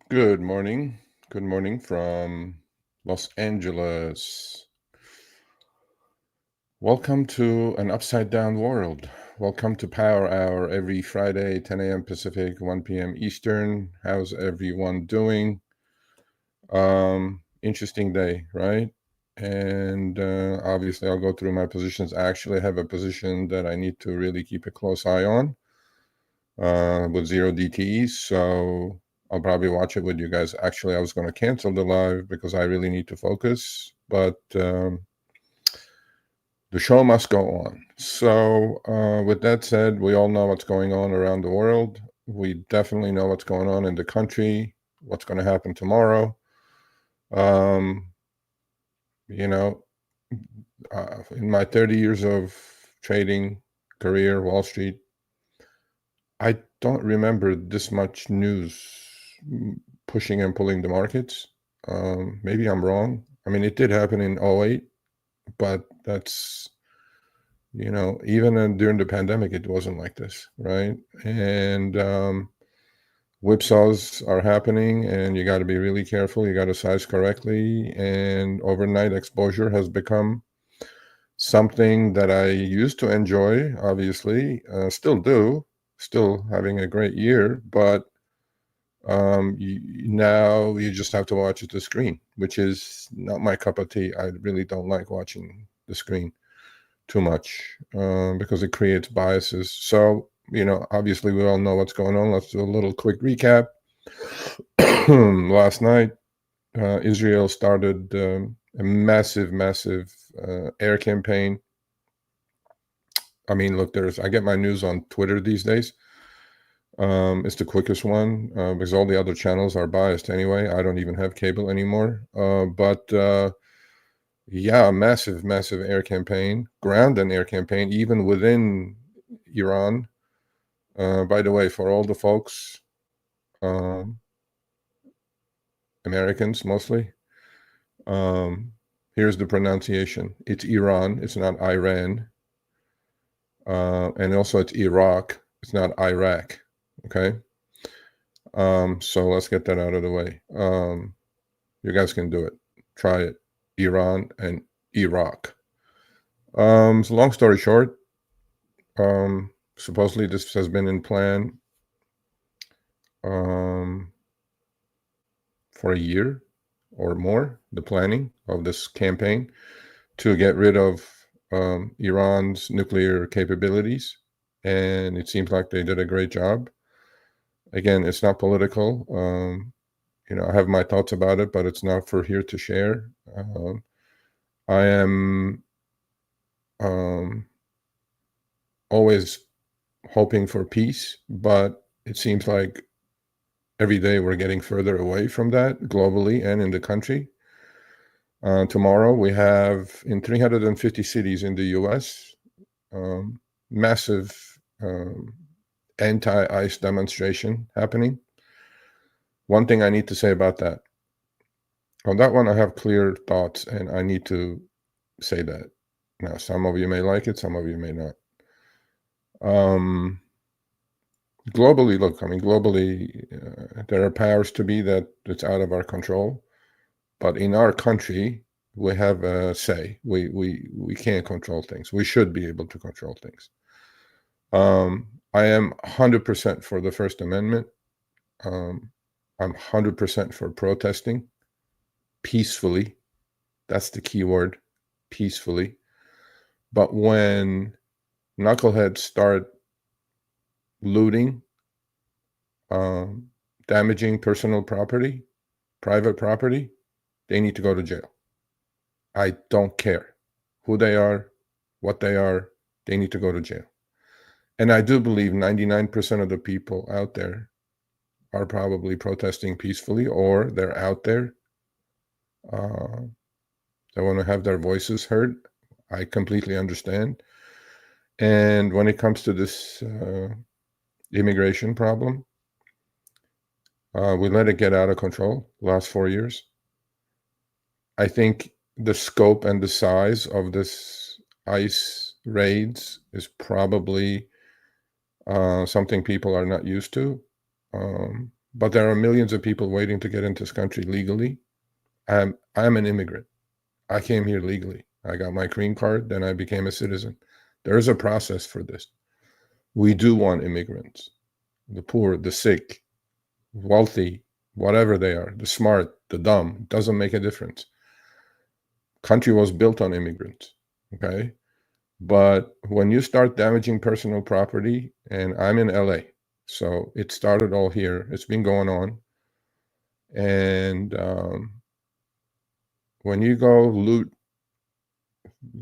Good morning. Good morning from Los Angeles. Welcome to an upside down world. Welcome to Power Hour every Friday, 10 a.m. Pacific, 1 p.m. Eastern. How's everyone doing? Interesting day, right? And obviously, I'll go through my positions. I actually have a position that I need to really keep a close eye on with zero DTEs. So I'll probably watch it with you guys. Actually, I was going to cancel the live because I really need to focus, but the show must go on. So with that said, we all know what's going on around the world. We definitely know what's going on in the country, what's going to happen tomorrow. Um, you know, in my 30 years of trading career, Wall Street, I don't remember this much news pushing and pulling the markets. Maybe I'm wrong. I mean, it did happen in '08, but that's, even during the pandemic, it wasn't like this, right? And whipsaws are happening, and you got to be really careful. You got to size correctly. And overnight exposure has become something that I used to enjoy, obviously, still do, still having a great year, but now you just have to watch the screen, which is not my cup of tea. I really don't like watching the screen too much because it creates biases. So, obviously we all know what's going on. Let's do a little quick recap. Last night, Israel started a massive air campaign. I mean, look, I get my news on Twitter these days. It's the quickest one because all the other channels are biased anyway. I don't even have cable anymore. But yeah, massive air campaign, ground and air campaign, even within Iran. By the way, for all the folks, um, Americans mostly, um, here's the pronunciation. It's Iran. It's not Iran. And also it's Iraq. It's not Iraq. Okay. So let's get that out of the way. You guys can do it. Try it. Iran and Iraq. So long story short, supposedly this has been in plan for a year or more, the planning of this campaign to get rid of Iran's nuclear capabilities. And it seems like they did a great job. Again, it's not political. I have my thoughts about it, but it's not for here to share. I am always hoping for peace, but it seems like every day we're getting further away from that globally and in the country. Tomorrow we have in 350 cities in the US massive anti-ICE demonstration happening. One thing I need to say about that. On that one, I have clear thoughts, and I need to say that. Now, some of you may like it, some of you may not. Globally, look, I mean, globally, there are powers to be that it's out of our control. But in our country, we have a say. We can't control things. We should be able to control things. I am 100% for the First Amendment. I'm 100% for protesting peacefully. That's the key word, peacefully. But when knuckleheads start looting, damaging personal property, private property, they need to go to jail. I don't care who they are, what they are, they need to go to jail. And I do believe 99% of the people out there are probably protesting peacefully, or they're out there. They want to have their voices heard. I completely understand. And when it comes to this immigration problem, we let it get out of control the last 4 years. I think the scope and the size of this ICE raids is probably something people are not used to. but there are millions of people waiting to get into this country legally. I'm an immigrant. I came here legally. I got my green card, then I became a citizen. There is a process for this. We do want immigrants, the poor, the sick, wealthy, whatever they are, the smart, the dumb, doesn't make a difference. Country was built on immigrants, okay? But when you start damaging personal property, and I'm in LA, so it started all here. It's been going on. And when you go loot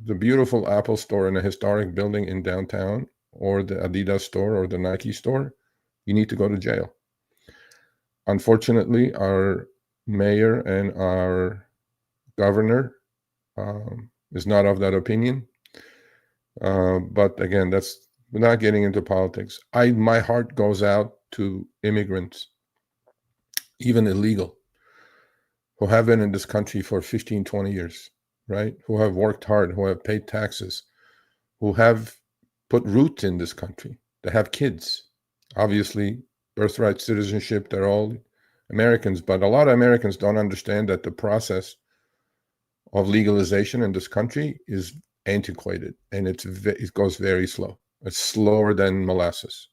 the beautiful Apple store in a historic building in downtown, or the Adidas store or the Nike store, you need to go to jail. Unfortunately, our mayor and our governor is not of that opinion. But again, we're not getting into politics. My heart goes out to immigrants, even illegal, who have been in this country for 15, 20 years, right? Who have worked hard, who have paid taxes, who have put roots in this country, that have kids. Obviously, birthright citizenship, they're all Americans, but a lot of Americans don't understand that the process of legalization in this country is antiquated, and it goes very slow. It's slower than molasses.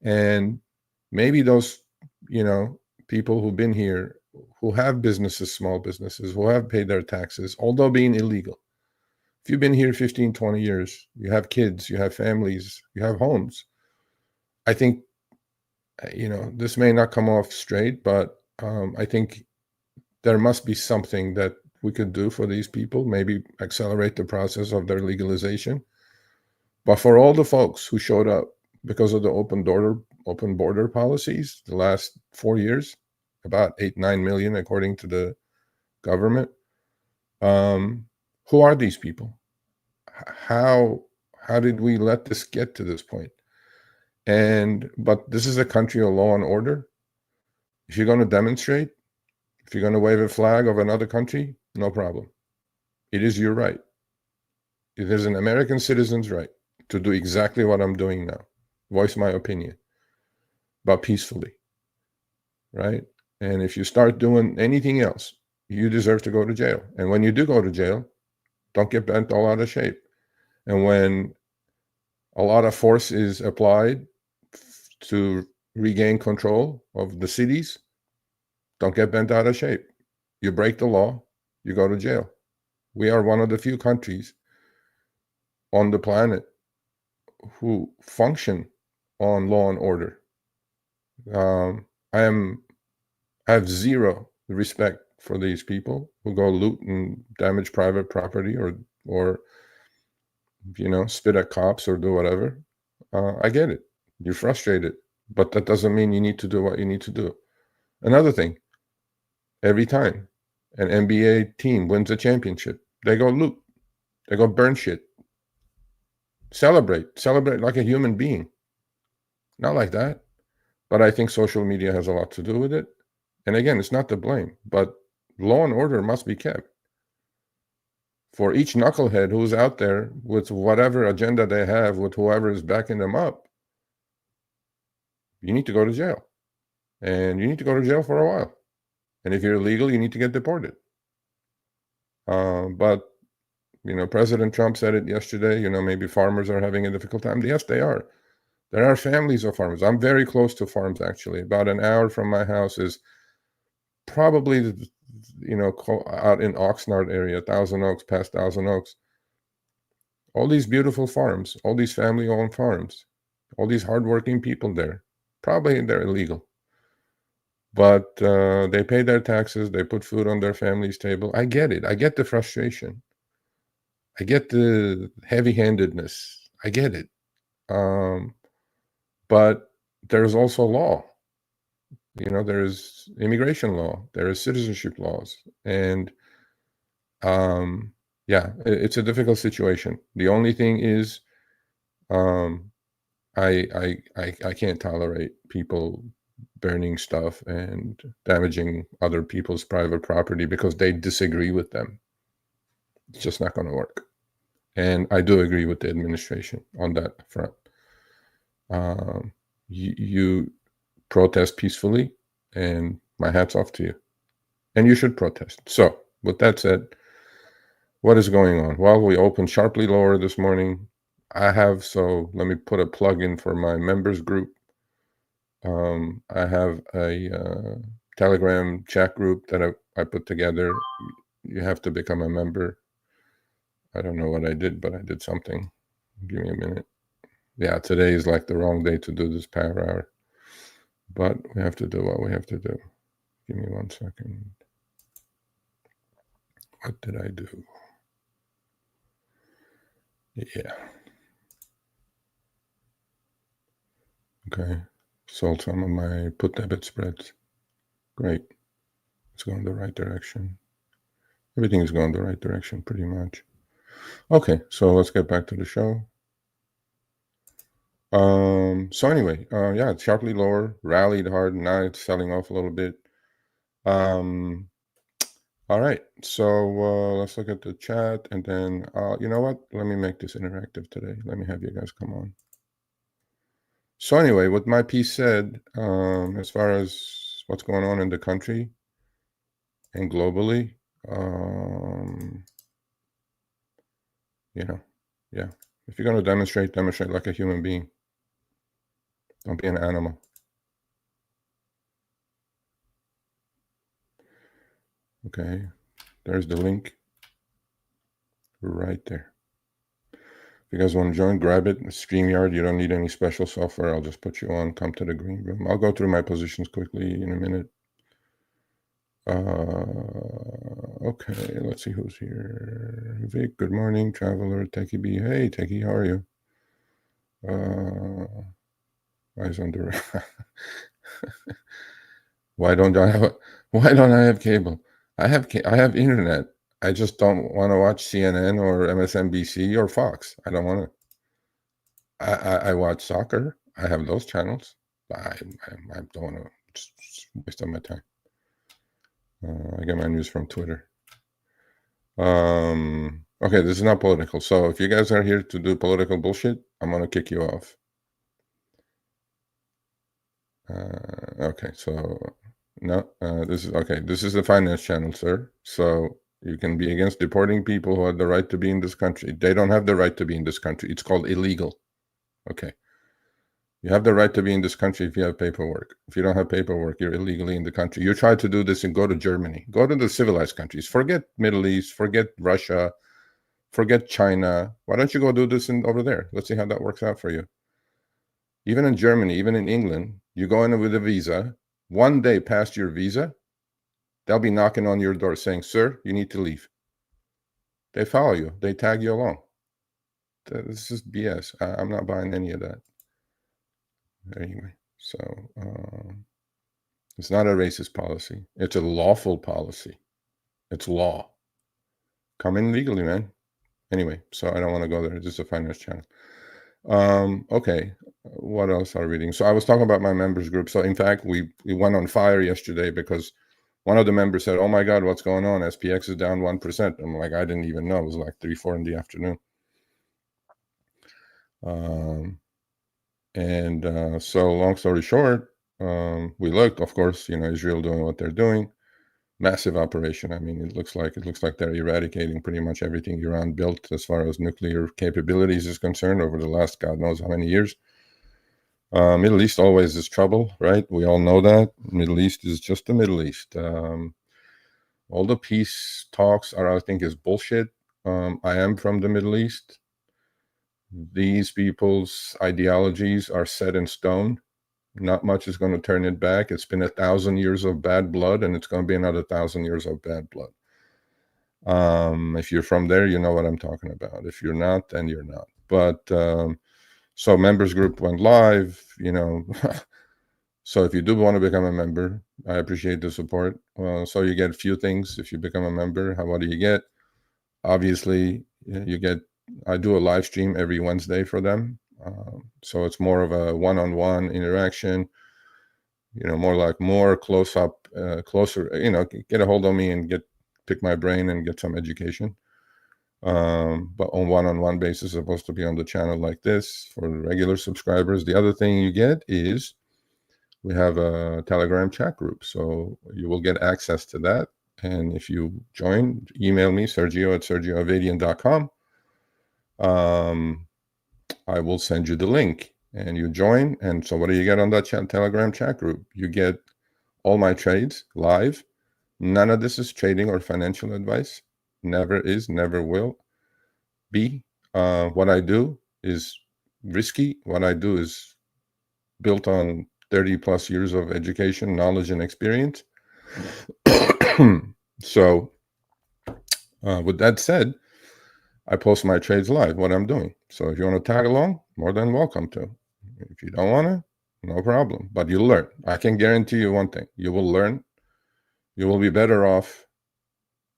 And maybe those, people who've been here, who have businesses, small businesses, who have paid their taxes, although being illegal. If you've been here 15, 20 years, you have kids, you have families, you have homes. I think, this may not come off straight, but I think there must be something that we could do for these people, maybe accelerate the process of their legalization. But for all the folks who showed up because of the open border policies the last 4 years, about 8-9 million according to the government, who are these people? How did we let this get to this point? But this is a country of law and order. If you're going to demonstrate, if you're going to wave a flag of another country, no problem. It is your right. It is an American citizen's right to do exactly what I'm doing now, voice my opinion, but peacefully, right? And if you start doing anything else, you deserve to go to jail. And when you do go to jail, don't get bent all out of shape. And when a lot of force is applied to regain control of the cities, don't get bent out of shape. You break the law, you go to jail. We are one of the few countries on the planet who function on law and order. I have zero respect for these people who go loot and damage private property or spit at cops or do whatever. I get it. You're frustrated, but that doesn't mean you need to do what you need to do. Another thing, every time an NBA team wins a championship, they go loot. They go burn shit. Celebrate like a human being. Not like that. But I think social media has a lot to do with it. And again, it's not to blame, but law and order must be kept. For each knucklehead who's out there with whatever agenda they have, with whoever is backing them up, you need to go to jail. And you need to go to jail for a while. And if you're illegal, you need to get deported. But President Trump said it yesterday, maybe farmers are having a difficult time. Yes, they are. There are families of farmers. I'm very close to farms, actually. About an hour from my house is probably, out in Oxnard area, Thousand Oaks, past Thousand Oaks. All these beautiful farms, all these family-owned farms, all these hardworking people there. Probably they're illegal. But they pay their taxes. They put food on their family's table. I get it. I get the frustration. I get the heavy-handedness. I get it. But there's also law. There's immigration law. There is citizenship laws. And it's a difficult situation. The only thing is I can't tolerate people burning stuff and damaging other people's private property because they disagree with them. It's just not going to work. And I do agree with the administration on that front. You protest peacefully. And my hat's off to you. And you should protest. So, with that said, what is going on? Well, we opened sharply lower this morning. So let me put a plug in for my members group. I have a Telegram chat group that I put together. You have to become a member. I don't know what I did, but I did something. Give me a minute. Yeah, today is like the wrong day to do this power hour. But we have to do what we have to do. Give me 1 second. What did I do? Yeah. Okay. Sold some of my put debit spreads. Great. It's going the right direction. Everything is going the right direction pretty much. Okay, so let's get back to the show. So anyway, yeah, it's sharply lower, rallied hard, now it's selling off a little bit. All right, so let's look at the chat, and then you know what? Let me make this interactive today. Let me have you guys come on. So anyway, what my piece said, as far as what's going on in the country and globally, you know, yeah. If you're going to demonstrate like a human being. Don't be an animal. Okay, there's the link right there. If you guys want to join, grab it. StreamYard, you don't need any special software. I'll just put you on. Come to the green room. I'll go through my positions quickly in a minute. Okay, let's see who's here. Vic, good morning. Traveler, Techie B. Hey, Techie, how are you? Eyes on the Why don't I have cable? I have internet. I just don't want to watch CNN or MSNBC or Fox. I don't want to. I watch soccer. I have those channels. I don't want to just waste my time. I get my news from Twitter. Okay, this is not political. So if you guys are here to do political bullshit, I'm gonna kick you off. Okay, so no, this is okay. This is the finance channel, sir. So you can be against deporting people who have the right to be in this country. They don't have the right to be in this country. It's called illegal. Okay. You have the right to be in this country if you have paperwork. If you don't have paperwork, you're illegally in the country. You try to do this and go to Germany. Go to the civilized countries. Forget Middle East. Forget Russia. Forget China. Why don't you go do this over there? Let's see how that works out for you. Even in Germany, even in England, you go in with a visa. One day past your visa, they'll be knocking on your door saying, sir, you need to leave. They follow you. They tag you along. This is BS. I'm not buying any of that. Anyway, so it's not a racist policy. It's a lawful policy. It's law. Come in legally, man. Anyway, so I don't want to go there. It's just a finance channel. Okay, what else are we reading? So I was talking about my members group. So in fact, we went on fire yesterday because one of the members said, oh my God, what's going on? SPX is down 1%. I'm like, I didn't even know. It was like 3, 4 in the afternoon. So long story short, we looked, of course, Israel doing what they're doing. Massive operation. I mean, it looks like they're eradicating pretty much everything Iran built as far as nuclear capabilities is concerned over the last God knows how many years. Middle East always is trouble, right? We all know that. Middle East is just the Middle East. All the peace talks I think, is bullshit. I am from the Middle East. These people's ideologies are set in stone. Not much is going to turn it back. It's been 1,000 years of bad blood, and it's going to be another 1,000 years of bad blood. If you're from there, you know what I'm talking about. If you're not, then you're not. But so members group went live, So if you do want to become a member, I appreciate the support. So you get a few things if you become a member. What do you get? Obviously, you get, I do a live stream every Wednesday for them. So it's more of a one-on-one interaction, more close-up, closer, get a hold of me and pick my brain and get some education. But on one-on-one basis, supposed to be on the channel like this for the regular subscribers. The other thing you get is we have a Telegram chat group, so you will get access to that. And if you join, email me, sergio@sergioavadian.com. I will send you the link, and you join. And so what do you get on that Telegram chat group? You get all my trades live. None of this is trading or financial advice. Never is, never will be. What I do is risky. What I do is built on 30 plus years of education, knowledge, and experience. So with that said, I post my trades live, what I'm doing. So if you want to tag along, more than welcome to. If you don't want to, no problem. But you'll learn. I can guarantee you one thing. You will learn. You will be better off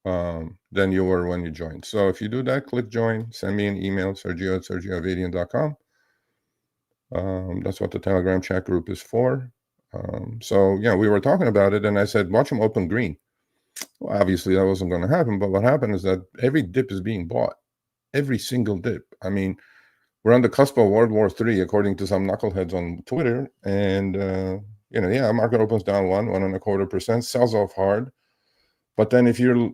than you were when you joined. So if you do that, click join. Send me an email, sergio@sergioavadian.com. That's what the Telegram chat group is for. So yeah, we were talking about it, and I said, watch them open green. Well, obviously that wasn't going to happen, but what happened is that every dip is being bought. Every single dip. I mean, we're on the cusp of World War III, according to some knuckleheads on Twitter. And, market opens down 1.25%, sells off hard. But then if you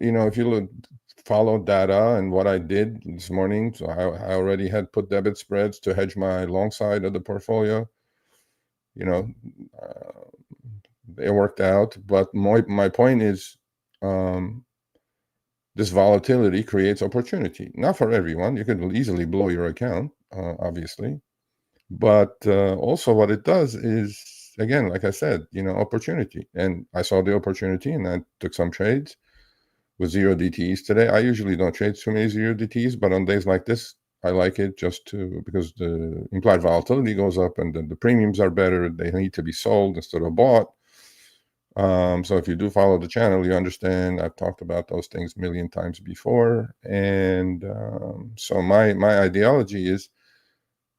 follow data and what I did this morning, so I already had put debit spreads to hedge my long side of the portfolio. It worked out. But my point is, this volatility creates opportunity. Not for everyone. You could easily blow your account, obviously. But also what it does is, again, like I said, opportunity. And I saw the opportunity, and I took some trades with zero DTEs today. I usually don't trade too many zero DTEs, but on days like this, I like it because the implied volatility goes up and the premiums are better. They need to be sold instead of bought. So if you do follow the channel, you understand I've talked about those things a million times before. And so my ideology is,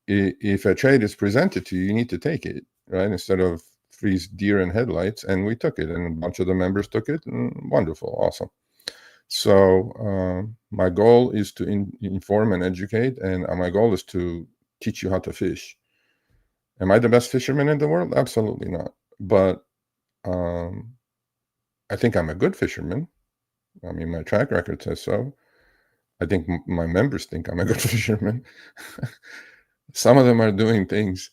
if a trade is presented to you, you need to take it, right? Instead of freeze deer in headlights. And we took it, and a bunch of the members took it. And wonderful, awesome. So my goal is to inform and educate, and my goal is to teach you how to fish. Am I the best fisherman in the world? Absolutely not. But I think I'm a good fisherman. I mean, my track record says so. I think my members think I'm a good fisherman. Some of them are doing things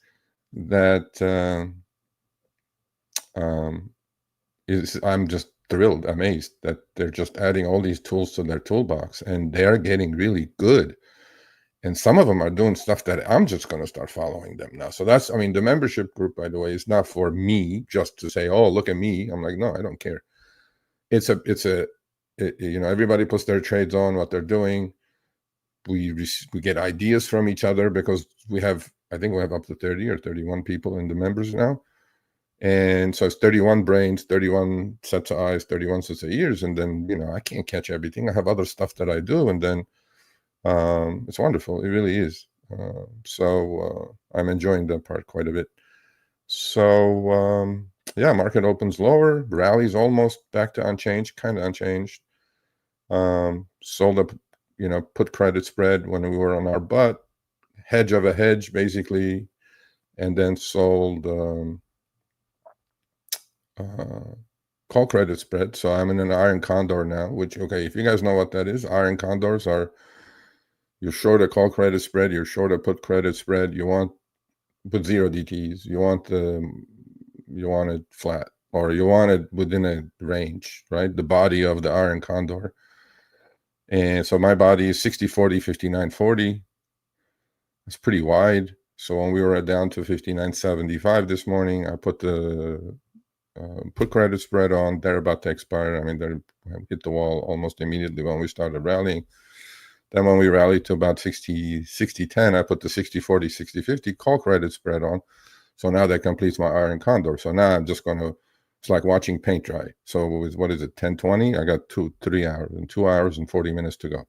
that I'm just thrilled, amazed that they're just adding all these tools to their toolbox, and they're getting really good. And some of them are doing stuff that I'm just going to start following them now. So the membership group, by the way, is not for me just to say, oh, look at me. I'm like, no, I don't care. Everybody puts their trades on, what they're doing. We get ideas from each other because I think we have up to 30 or 31 people in the members now. And so it's 31 brains, 31 sets of eyes, 31 sets of ears. And then, I can't catch everything. I have other stuff that I do. And then it's wonderful. It really is. So I'm enjoying that part quite a bit. So, market opens lower, rallies almost back to unchanged, kind of unchanged. Sold up, put credit spread when we were on our butt, hedge of a hedge, basically, and then sold call credit spread. So I'm in an iron condor now, which, okay, if you guys know what that is, iron condors are, you're short a call credit spread, you're short a put credit spread, you want put zero DTs, you want it flat, or you want it within a range, right? The body of the iron condor. And so my body is 60-40, 59-40. It's pretty wide. So when we were down to 59.75 this morning, I put the put credit spread on. They're about to expire. I mean, they hit the wall almost immediately when we started rallying. Then when we rallied to about 60-10, I put the 60-40, 60-50 call credit spread on. So now that completes my iron condor. So now I'm just going to, it's like watching paint dry. So what is it, 10:20? I got 3 hours and 2 hours and 40 minutes to go.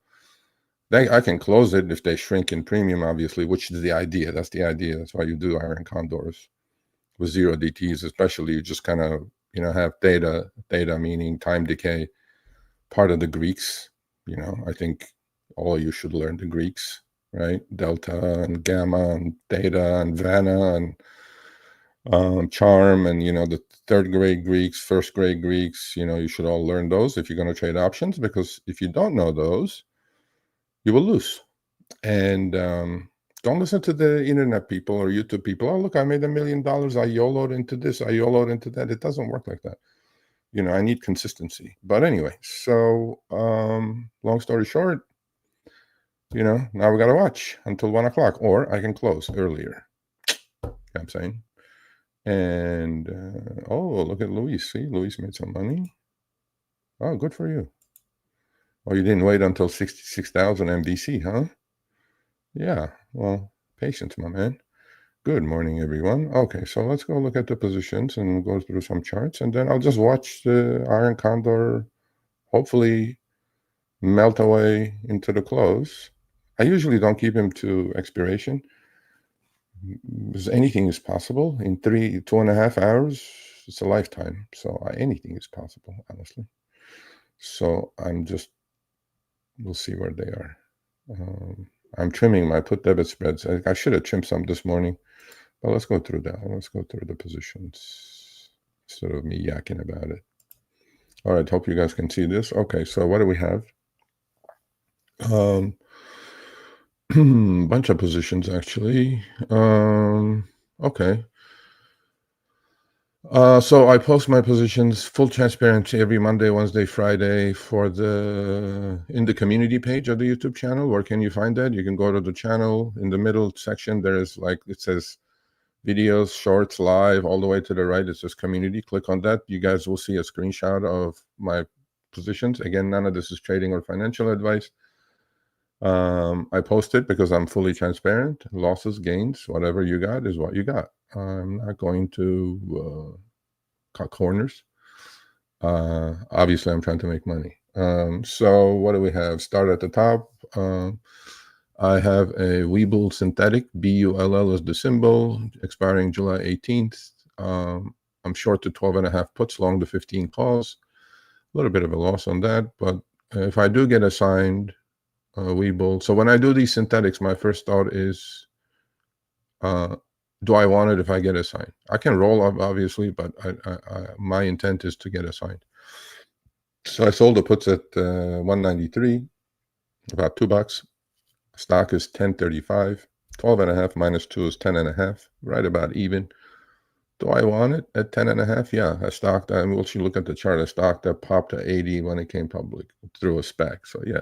I can close it if they shrink in premium, obviously, which is the idea. That's the idea. That's why you do iron condors with zero DTs, especially. You just kind of, have theta meaning time decay, part of the Greeks. I think all of you should learn the Greeks, right? Delta and gamma and theta and vana and charm, and the third grade Greeks, first grade Greeks. You should all learn those if you're going to trade options, because if you don't know those, you will lose. And don't listen to the internet people or YouTube people. Oh, look, I made $1 million. I YOLO'd into this. I YOLO'd into that. It doesn't work like that. I need consistency. But anyway, so long story short, now we got to watch until 1 o'clock, or I can close earlier. I'm saying. And oh, look at Luis. See, Luis made some money. Oh, good for you. Oh, you didn't wait until 66,000 MDC, huh? Yeah. Well, patience, my man. Good morning, everyone. Okay, so let's go look at the positions and go through some charts, and then I'll just watch the Iron Condor hopefully melt away into the close. I usually don't keep him to expiration, because anything is possible in 2.5 hours. It's a lifetime, so anything is possible, honestly. So we'll see where they are. I'm trimming my put debit spreads. I should have trimmed some this morning, but let's go through that. Let's go through the positions instead of me yakking about it. All right, hope you guys can see this. Okay, so what do we have? Bunch of positions, actually. Okay. So I post my positions, full transparency, every Monday, Wednesday, Friday in the community page of the YouTube channel. Where can you find that? You can go to the channel. In the middle section, there is it says videos, shorts, live. All the way to the right, it says community. Click on that. You guys will see a screenshot of my positions. Again, none of this is trading or financial advice. I post it because I'm fully transparent. Losses, gains, whatever you got is what you got. I'm not going to cut corners. Obviously, I'm trying to make money. So what do we have? Start at the top. I have a Webull synthetic, BULL is the symbol, expiring July 18th. I'm short to 12.5 puts, long to 15 calls. A little bit of a loss on that, but if I do get assigned Webull, so when I do these synthetics, my first thought is, do I want it if I get assigned? I can roll up, obviously, but my intent is to get assigned. So I sold the puts at 193, about $2. Stock is 1035. 12.5 minus 2 is 10.5, right about even. Do I want it at 10.5? Yeah, I stocked. I mean, once you look at the chart, I stocked that popped to 80 when it came public through a SPAC. So yeah.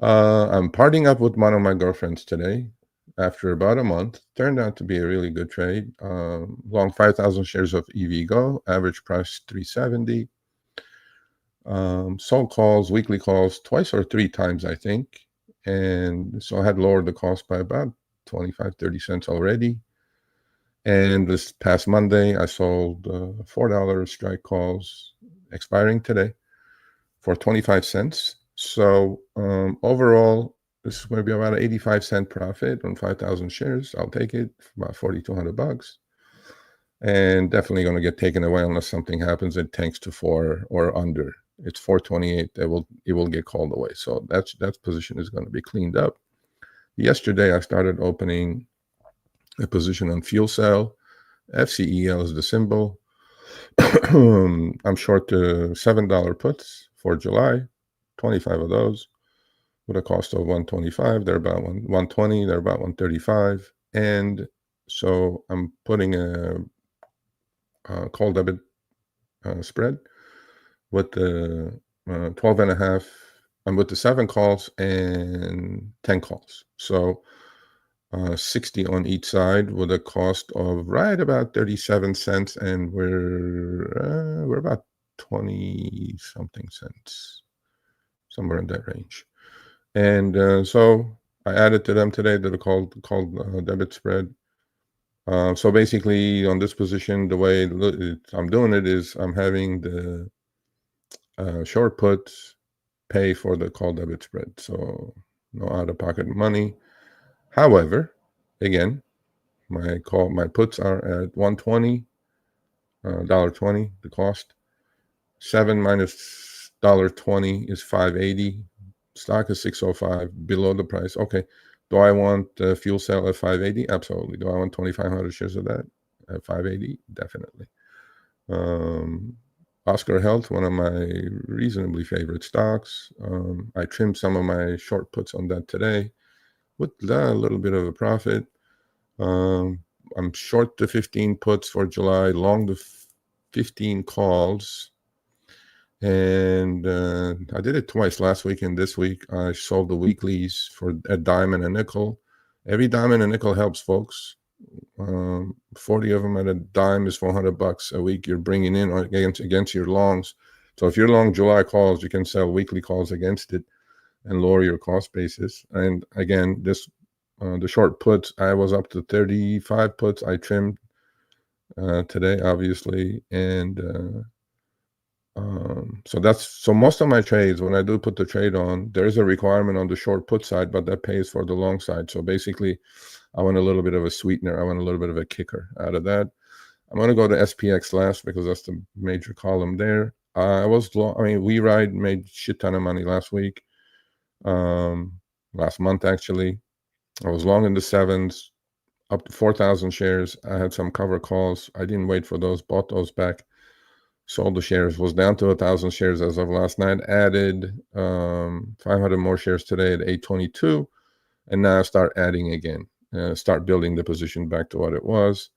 I'm parting up with one of my girlfriends today after about a month. Turned out to be a really good trade. Long 5,000 shares of EVgo, average price 370. Sold calls, weekly calls, twice or three times, I think. And so I had lowered the cost by about 25, 30 cents already. And this past Monday, I sold $4 strike calls expiring today for 25 cents. So overall, this is going to be about an 85-cent profit on 5,000 shares. I'll take it for about $4,200. And definitely going to get taken away unless something happens. It tanks to 4 or under. It's 428. It will get called away. So that position is going to be cleaned up. Yesterday, I started opening a position on fuel cell. FCEL is the symbol. I'm short to $7 puts for July, 25 of those, with a cost of 125. They're about 120. They're about 135. And so I'm putting a call debit spread with the 12.5. I'm with the 7 calls and 10 calls. So 60 on each side with a cost of right about 37 cents, and we're about 20 something cents, somewhere in that range. And so I added to them today that are called debit spread. So basically, on this position, the way I'm doing it is I'm having the short puts pay for the call debit spread, so no out-of-pocket money. However, again, my puts are at 120, $1.20, the cost. 7 minus $1.20 is 580. Stock is 605, below the price. Okay. Do I want fuel cell at 580? Absolutely. Do I want 2,500 shares of that? At 580, definitely. Oscar Health, one of my reasonably favorite stocks. I trimmed some of my short puts on that today with a little bit of a profit. I'm short the 15 puts for July, long the 15 calls. And I did it twice, last week and this week. I sold the weeklies for a dime and a nickel. Every dime and a nickel helps, folks. 40 of them at a dime is $400 a week you're bringing in against your longs. So if you're long July calls, you can sell weekly calls against it and lower your cost basis. And again, this the short puts, I was up to 35 puts. I trimmed today, obviously, and so most of my trades, when I do put the trade on, there's a requirement on the short put side, but that pays for the long side. So basically, I want a little bit of a sweetener. I want a little bit of a kicker out of that. I'm going to go to SPX last because that's the major column there. I was long. I mean, WeRide made shit ton of money last week. Last month, actually. I was long in the sevens, up to 4,000 shares. I had some cover calls. I didn't wait for those, bought those back. Sold the shares, was down to 1,000 shares as of last night, added 500 more shares today at 822, and now start adding again, start building the position back to what it was.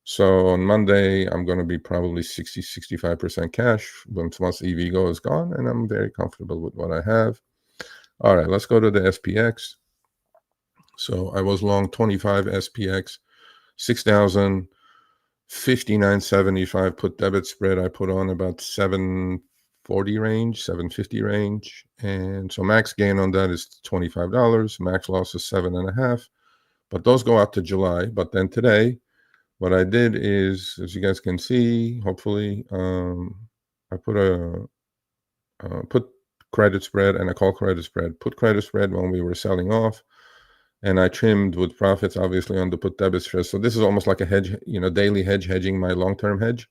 So on Monday, I'm going to be probably 65% cash once EVgo is gone, and I'm very comfortable with what I have. All right, let's go to the SPX. So I was long 25 SPX, 6,000. 59.75 put debit spread. I put on about 740 range, 750 range, and so max gain on that is $25. Max loss is 7.5, but those go out to July. But then today, what I did is, as you guys can see, hopefully, I put a put credit spread and a call credit spread. Put credit spread when we were selling off. And I trimmed with profits, obviously, on the put debit spread. So this is almost like a hedge, daily hedging my long-term hedge,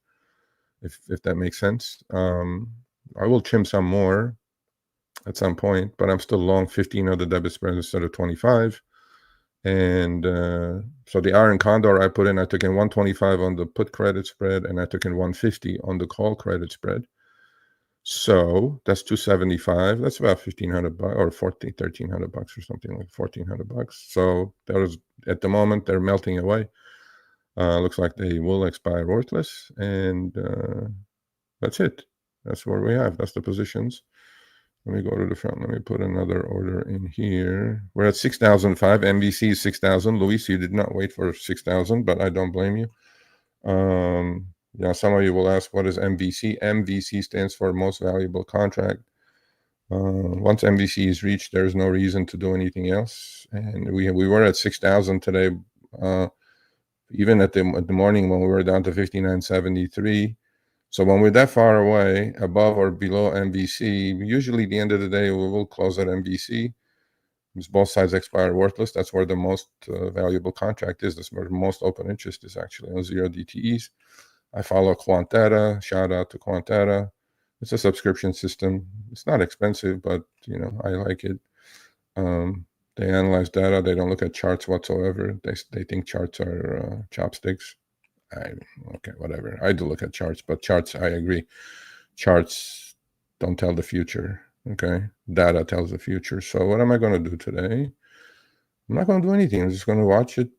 if that makes sense. I will trim some more at some point, but I'm still long 15 of the debit spread instead of 25. And so the Iron Condor I put in, I took in 125 on the put credit spread, and I took in 150 on the call credit spread. So that's 275. That's about $1,500 or $1,300 or something like $1,400. So that was, at the moment, they're melting away. Looks like they will expire worthless, and that's it. That's what we have. That's the positions. Let me go to the front. Let me put another order in here. We're at 6,005. MVC is 6,000. Luis, you did not wait for 6,000, but I don't blame you. Yeah, some of you will ask, what is MVC? MVC stands for most valuable contract. Once MVC is reached, there's no reason to do anything else. And we were at 6,000 today. Even at the morning when we were down to 59.73. So when we're that far away, above or below MVC, usually the end of the day we will close at MVC. Because both sides expire worthless. That's where the most valuable contract is. That's where the most open interest is, actually, on 0 DTEs. I follow Quantata. Shout out to Quantata. It's a subscription system. It's not expensive, but I like it. They analyze data. They don't look at charts whatsoever. They think charts are chopsticks. Okay, whatever. I do look at charts, but charts, I agree. Charts don't tell the future. Okay, data tells the future. So what am I going to do today? I'm not going to do anything. I'm just going to watch it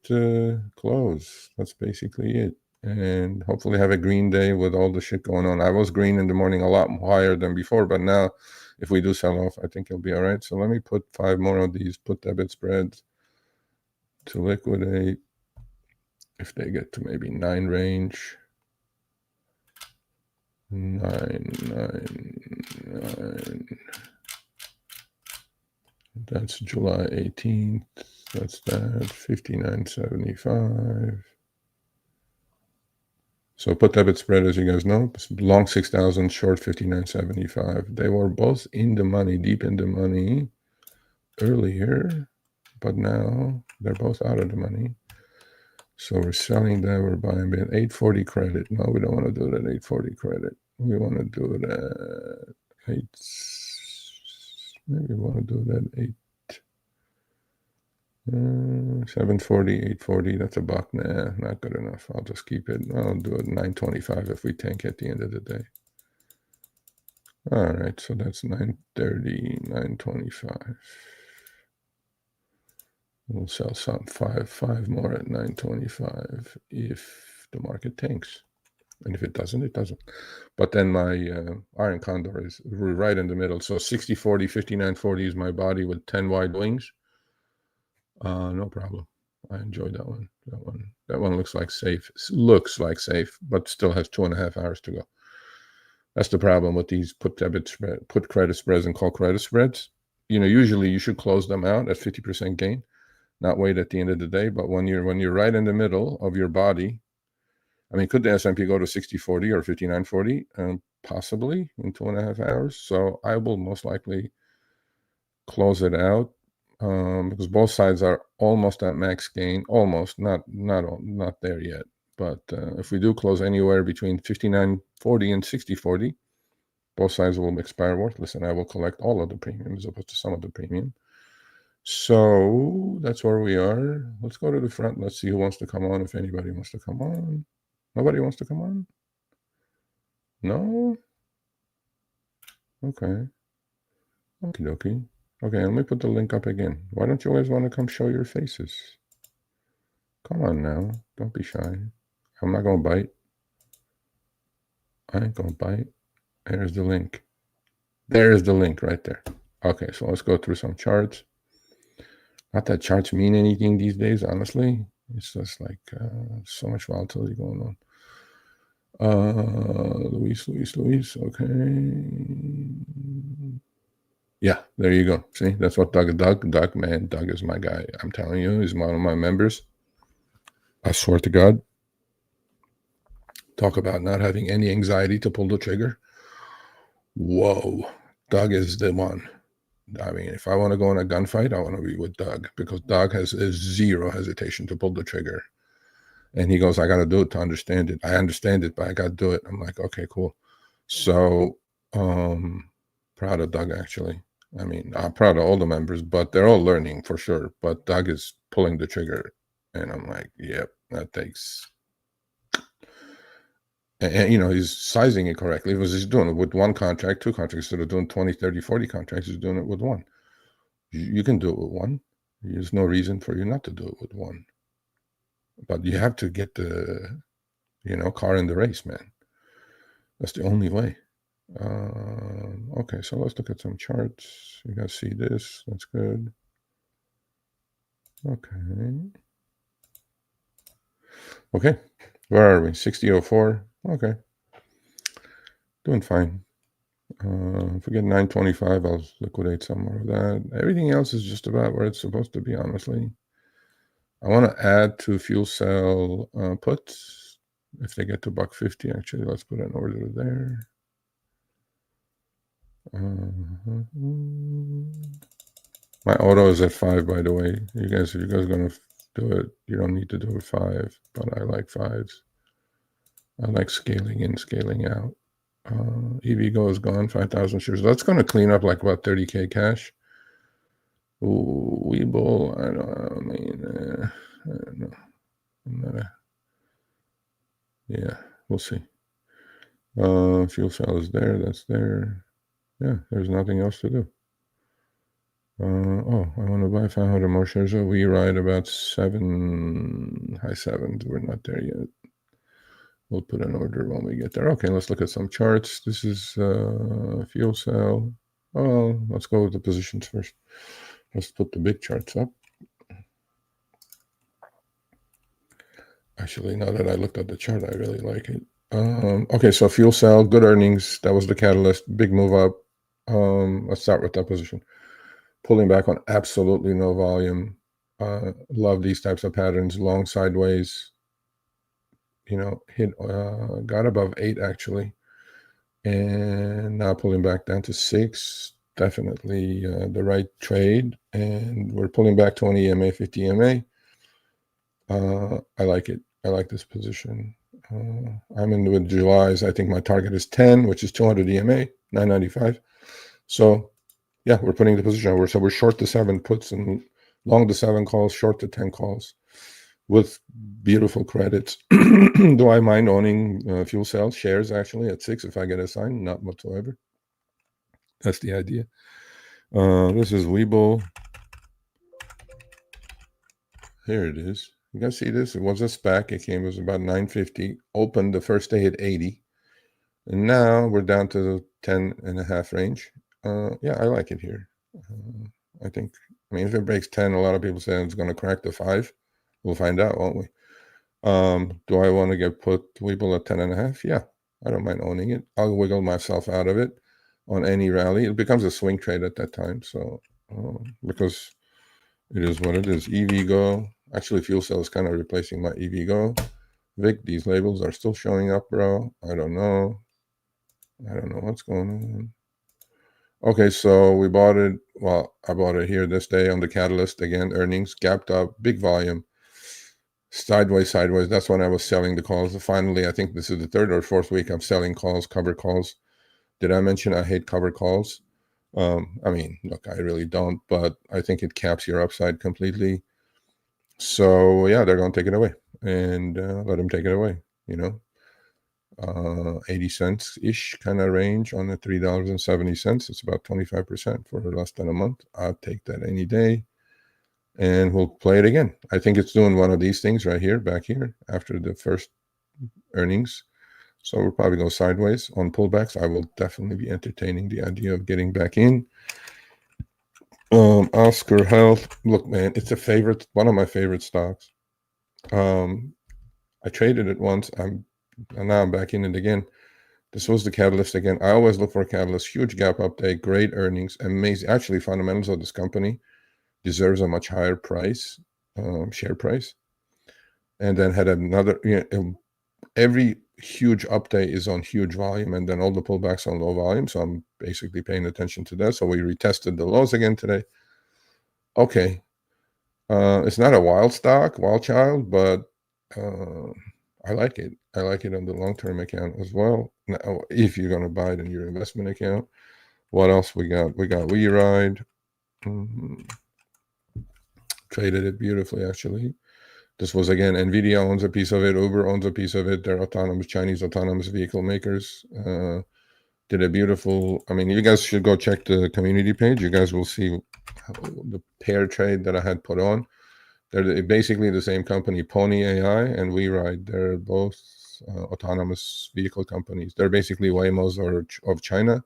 close. That's basically it. And hopefully have a green day with all the shit going on. I was green in the morning a lot higher than before, but now if we do sell off, I think it'll be all right. So let me put 5 more of these put debit spreads to liquidate if they get to maybe 9 range. 9, 9, 9. That's July 18th. That's that. 59.75. So put debit spread, as you guys know, long 6,000, short 59.75. They were both in the money, deep in the money earlier, but now they're both out of the money. So we're selling that, we're buying at 840 credit. No, we don't want to do it at 840 credit. We want to do it at 8. Maybe we want to do it at 8. 740, 840, that's a buck. Nah, not good enough. I'll just keep it. I'll do it 925 if we tank at the end of the day. All right, so that's 930, 925. We'll sell some five more at 925 if the market tanks. And if it doesn't, it doesn't. But then my iron condor is right in the middle. So 60-40, 59-40 is my body with 10 wide wings. No problem. I enjoyed that one. That one looks like safe. Looks like safe, but still has 2.5 hours to go. That's the problem with these put credit spreads and call credit spreads. Usually you should close them out at 50% gain, not wait at the end of the day. But when you're right in the middle of your body, I mean, could the S&P go to 60-40 or 59-40? Possibly in 2.5 hours. So I will most likely close it out because both sides are almost at max gain. Almost, not there yet. But if we do close anywhere between 59-40 and 60-40, both sides will expire worthless, and I will collect all of the premium as opposed to some of the premium. So that's where we are. Let's go to the front. Let's see who wants to come on, if anybody wants to come on. Nobody wants to come on? No? Okay. Okie dokie. Okay, let me put the link up again. Why don't you always want to come show your faces? Come on now. Don't be shy. I'm not going to bite. I ain't going to bite. There's the link. There's the link right there. Okay, so let's go through some charts. Not that charts mean anything these days, honestly. It's just like so much volatility going on. Luis. Okay. Yeah, there you go. See, that's what Doug, man, Doug is my guy. I'm telling you, he's one of my members. I swear to God. Talk about not having any anxiety to pull the trigger. Whoa, Doug is the one. I mean, if I want to go in a gunfight, I want to be with Doug because Doug has zero hesitation to pull the trigger. And he goes, I got to do it to understand it. I understand it, but I got to do it. I'm like, okay, cool. So proud of Doug, actually. I mean, I'm proud of all the members, but they're all learning for sure. But Doug is pulling the trigger. And I'm like, yep, that takes... And he's sizing it correctly. He's doing it with one contract, two contracts. Instead of doing 20, 30, 40 contracts, he's doing it with one. You can do it with one. There's no reason for you not to do it with one. But you have to get the, car in the race, man. That's the only way. Okay, so let's look at some charts. You guys see this? That's good. Okay. Where are we? 60.04. Okay. Doing fine. If we get 925, I'll liquidate some more of that. Everything else is just about where it's supposed to be, honestly. I want to add to fuel cell puts. If they get to $1.50, actually, let's put an order there. My auto is at 5, by the way. If you guys are going to do it, you don't need to do it 5, but I like 5s. I like scaling in, scaling out. EVgo is gone, 5,000 shares. That's going to clean up like about 30K cash. Ooh, Webull, I don't know. I'm not yeah, we'll see. Fuel cell is there. That's there. Yeah, there's nothing else to do. I want to buy 500 more shares. We ride about 7, high 7s. We're not there yet. We'll put an order when we get there. Okay, let's look at some charts. This is fuel cell. Oh, let's go with the positions first. Let's put the big charts up. Actually, now that I looked at the chart, I really like it. Okay, so fuel cell, good earnings. That was the catalyst. Big move up. Let's start with that position. Pulling back on absolutely no volume. Love these types of patterns. Long sideways. Hit got above 8 actually, and now pulling back down to 6. Definitely the right trade, and we're pulling back 20 EMA, 50 EMA. I like it. I like this position. I'm in with July's. I think my target is 10, which is 200 EMA, 995. So yeah, we're putting the position over. So we're short the 7 puts and long to 7 calls, short to 10 calls, with beautiful credits. Do I mind owning fuel cells shares actually at 6 if I get assigned? Not whatsoever. That's the idea. This is Webull. Here it is. You guys see this? It was a SPAC. It came, it was about 950. Opened the first day at 80. And now we're down to the 10.5 range. Yeah, I like it here. I think, I mean, if it breaks 10, a lot of people say it's going to crack the 5. We'll find out, won't we? Do I want to get put Webull at 10.5? Yeah, I don't mind owning it. I'll wiggle myself out of it on any rally. It becomes a swing trade at that time. So, because it is what it is. EVgo. Actually, fuel cell is kind of replacing my EVgo. Vic, these labels are still showing up, bro. I don't know. I don't know what's going on. Okay, so we bought it. Well, I bought it here this day on the Catalyst. Again, earnings gapped up, big volume. Sideways. That's when I was selling the calls. Finally, I think this is the 3rd or 4th week I'm selling calls, cover calls. Did I mention I hate cover calls? I mean, look, I really don't, but I think it caps your upside completely. So yeah, they're going to take it away, and let them take it away. 80 cents ish kind of range on the $3.70. It's about 25% for less than a month. I'll take that any day, and we'll play it again. I think it's doing one of these things right here, back here, after the first earnings. So we'll probably go sideways on pullbacks. I will definitely be entertaining the idea of getting back in. Oscar Health. Look, man, it's a favorite, one of my favorite stocks. I traded it once. And now I'm back in it again. This was the catalyst again. I always look for a catalyst. Huge gap update, great earnings, amazing. Actually, fundamentals of this company deserves a much higher price, share price. And then had another, every huge update is on huge volume, and then all the pullbacks on low volume. So I'm basically paying attention to that. So we retested the lows again today. Okay. It's not a wild child, but I like it. I like it on the long-term account as well. Now, if you're going to buy it in your investment account. What else we got? We got WeRide. Traded it beautifully, actually. This was, again, NVIDIA owns a piece of it. Uber owns a piece of it. They're Chinese autonomous vehicle makers. Did a beautiful, I mean, you guys should go check the community page. You guys will see the pair trade that I had put on. They're basically the same company, Pony AI and WeRide. They're both autonomous vehicle companies. They're basically Waymos of China.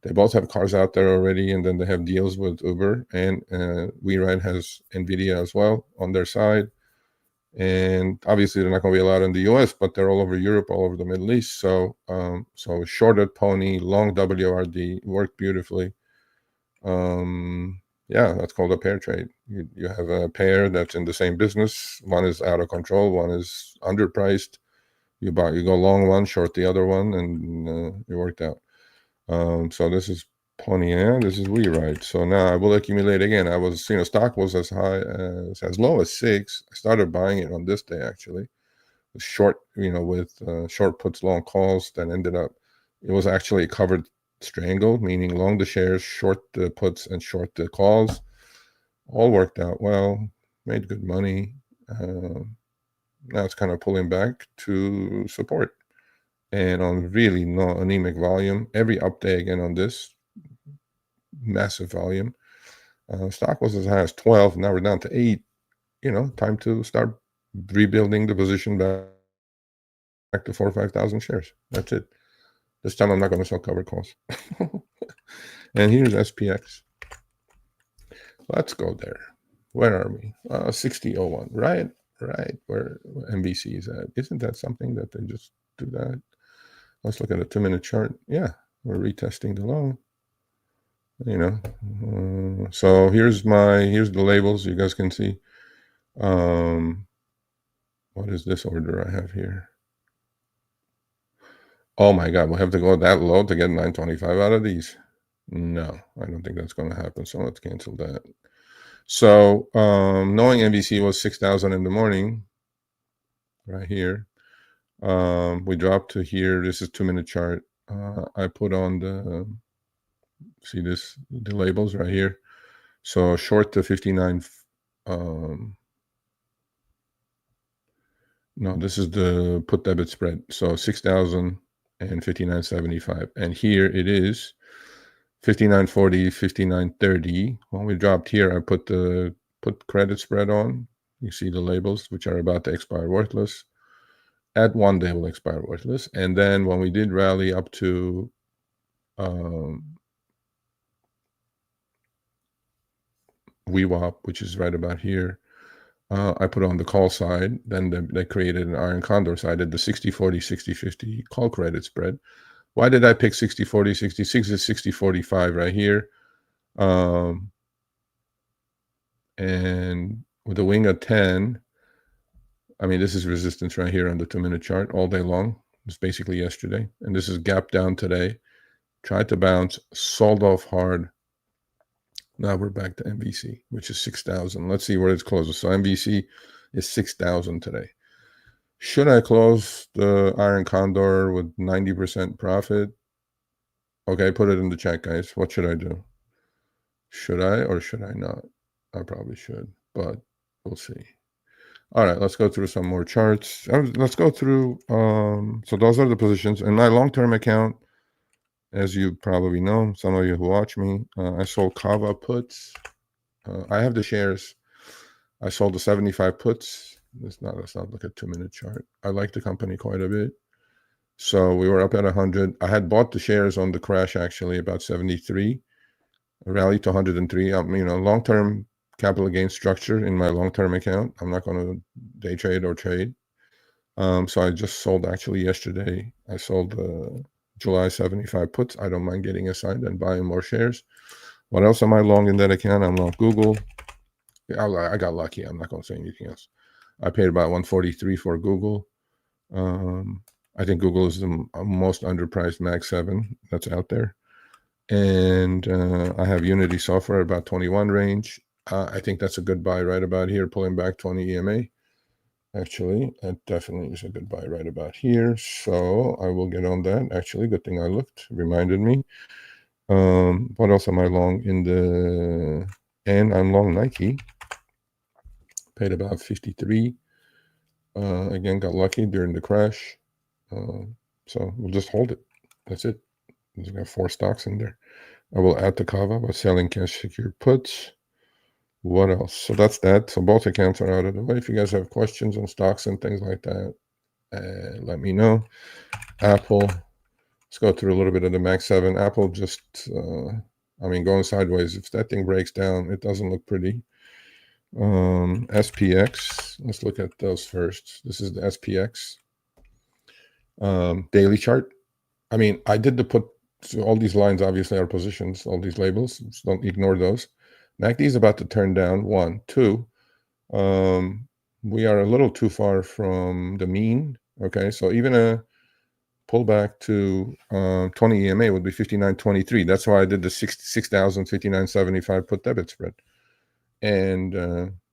They both have cars out there already, and then they have deals with Uber, and WeRide has NVIDIA as well on their side. And obviously they're not going to be allowed in the US, but they're all over Europe, all over the Middle East. So so shorted Pony, long WRD, worked beautifully. Yeah, that's called a pair trade. You have a pair that's in the same business. One is out of control, one is underpriced. You go long one, short the other one, and it worked out. So this is Pony, and this is WeRide. So now I will accumulate again. I was, stock was as low as 6. I started buying it on this day, actually. Short, with short puts, long calls. That ended up, it was actually a covered strangle, meaning long the shares, short the puts, and short the calls. All worked out well. Made good money. Now it's kind of pulling back to support. And on really no anemic volume, every update again on this massive volume. Stock was as high as 12. Now we're down to 8. Time to start rebuilding the position back to 4,000 or 5,000 shares. That's it. This time I'm not going to sell cover calls. And here's SPX. Let's go there. Where are we? 60.01. Right. Where MVC is at. Isn't that something that they just do that? Let's look at a 2-minute chart. Yeah, we're retesting the low. So here's the labels. You guys can see. What is this order I have here? Oh my God, we'll have to go that low to get 925 out of these. No, I don't think that's going to happen. So let's cancel that. So knowing NBC was 6,000 in the morning, right here, we dropped to here. This is 2-minute chart. I put on the labels right here. So short to 59 no, this is the put debit spread. So 6,000 and 59.75. And here it is 59.40, 59.30. When we dropped here, I put the credit spread on. You see the labels, which are about to expire worthless. At one day will expire worthless. And then when we did rally up to VWAP, which is right about here, I put on the call side. Then they created an iron condor. So I did the 60-40, 60-50 call credit spread. Why did I pick 60-40, 66 is 60-45 right here. And with a wing of 10, I mean, this is resistance right here on the 2-minute chart all day long. It's basically yesterday. And this is gap down today. Tried to bounce, sold off hard. Now we're back to MVC, which is 6,000. Let's see where it closes. So MVC is 6,000 today. Should I close the iron condor with 90% profit? Okay, put it in the chat, guys. What should I do? Should I or should I not? I probably should, but we'll see. All right, let's go through some more charts. Let's go through, so those are the positions. In my long-term account, as you probably know, some of you who watch me, I sold Kava puts. I have the shares. I sold the 75 puts. Let's not look at 2-minute chart. I like the company quite a bit. So we were up at 100. I had bought the shares on the crash, actually, about 73. Rallied to 103. You know, long-term capital gain structure in my long-term account. I'm not going to day trade or trade. So I just sold actually yesterday. I sold July 75 puts. I don't mind getting aside and buying more shares. What else am I long in that account? I'm long Google. I got lucky. I'm not going to say anything else. I paid about 143 for Google. I think Google is the most underpriced Mag 7 that's out there. And I have Unity Software about 21 range. I think that's a good buy right about here, pulling back 20 EMA. Actually, that definitely is a good buy right about here. So I will get on that. Actually, good thing I looked, reminded me. What else am I long in the, and I'm long Nike. Paid about 53. Again, got lucky during the crash. So we'll just hold it. That's it. There's got 4 stocks in there. I will add to Kava by selling cash secured puts. What else? So that's that. So both accounts are out of the way. If you guys have questions on stocks and things like that, let me know. Apple. Let's go through a little bit of the Mag 7. Apple just, I mean, going sideways. If that thing breaks down, it doesn't look pretty. SPX. Let's look at those first. This is the SPX. Daily chart. I mean, I did the put. So all these lines obviously are positions, all these labels. So don't ignore those. MACD is about to turn down. 1, 2. We are a little too far from the mean. Okay, so even a pullback to 20 EMA would be 59.23. That's why I did the 6,000, 59.75 put debit spread. And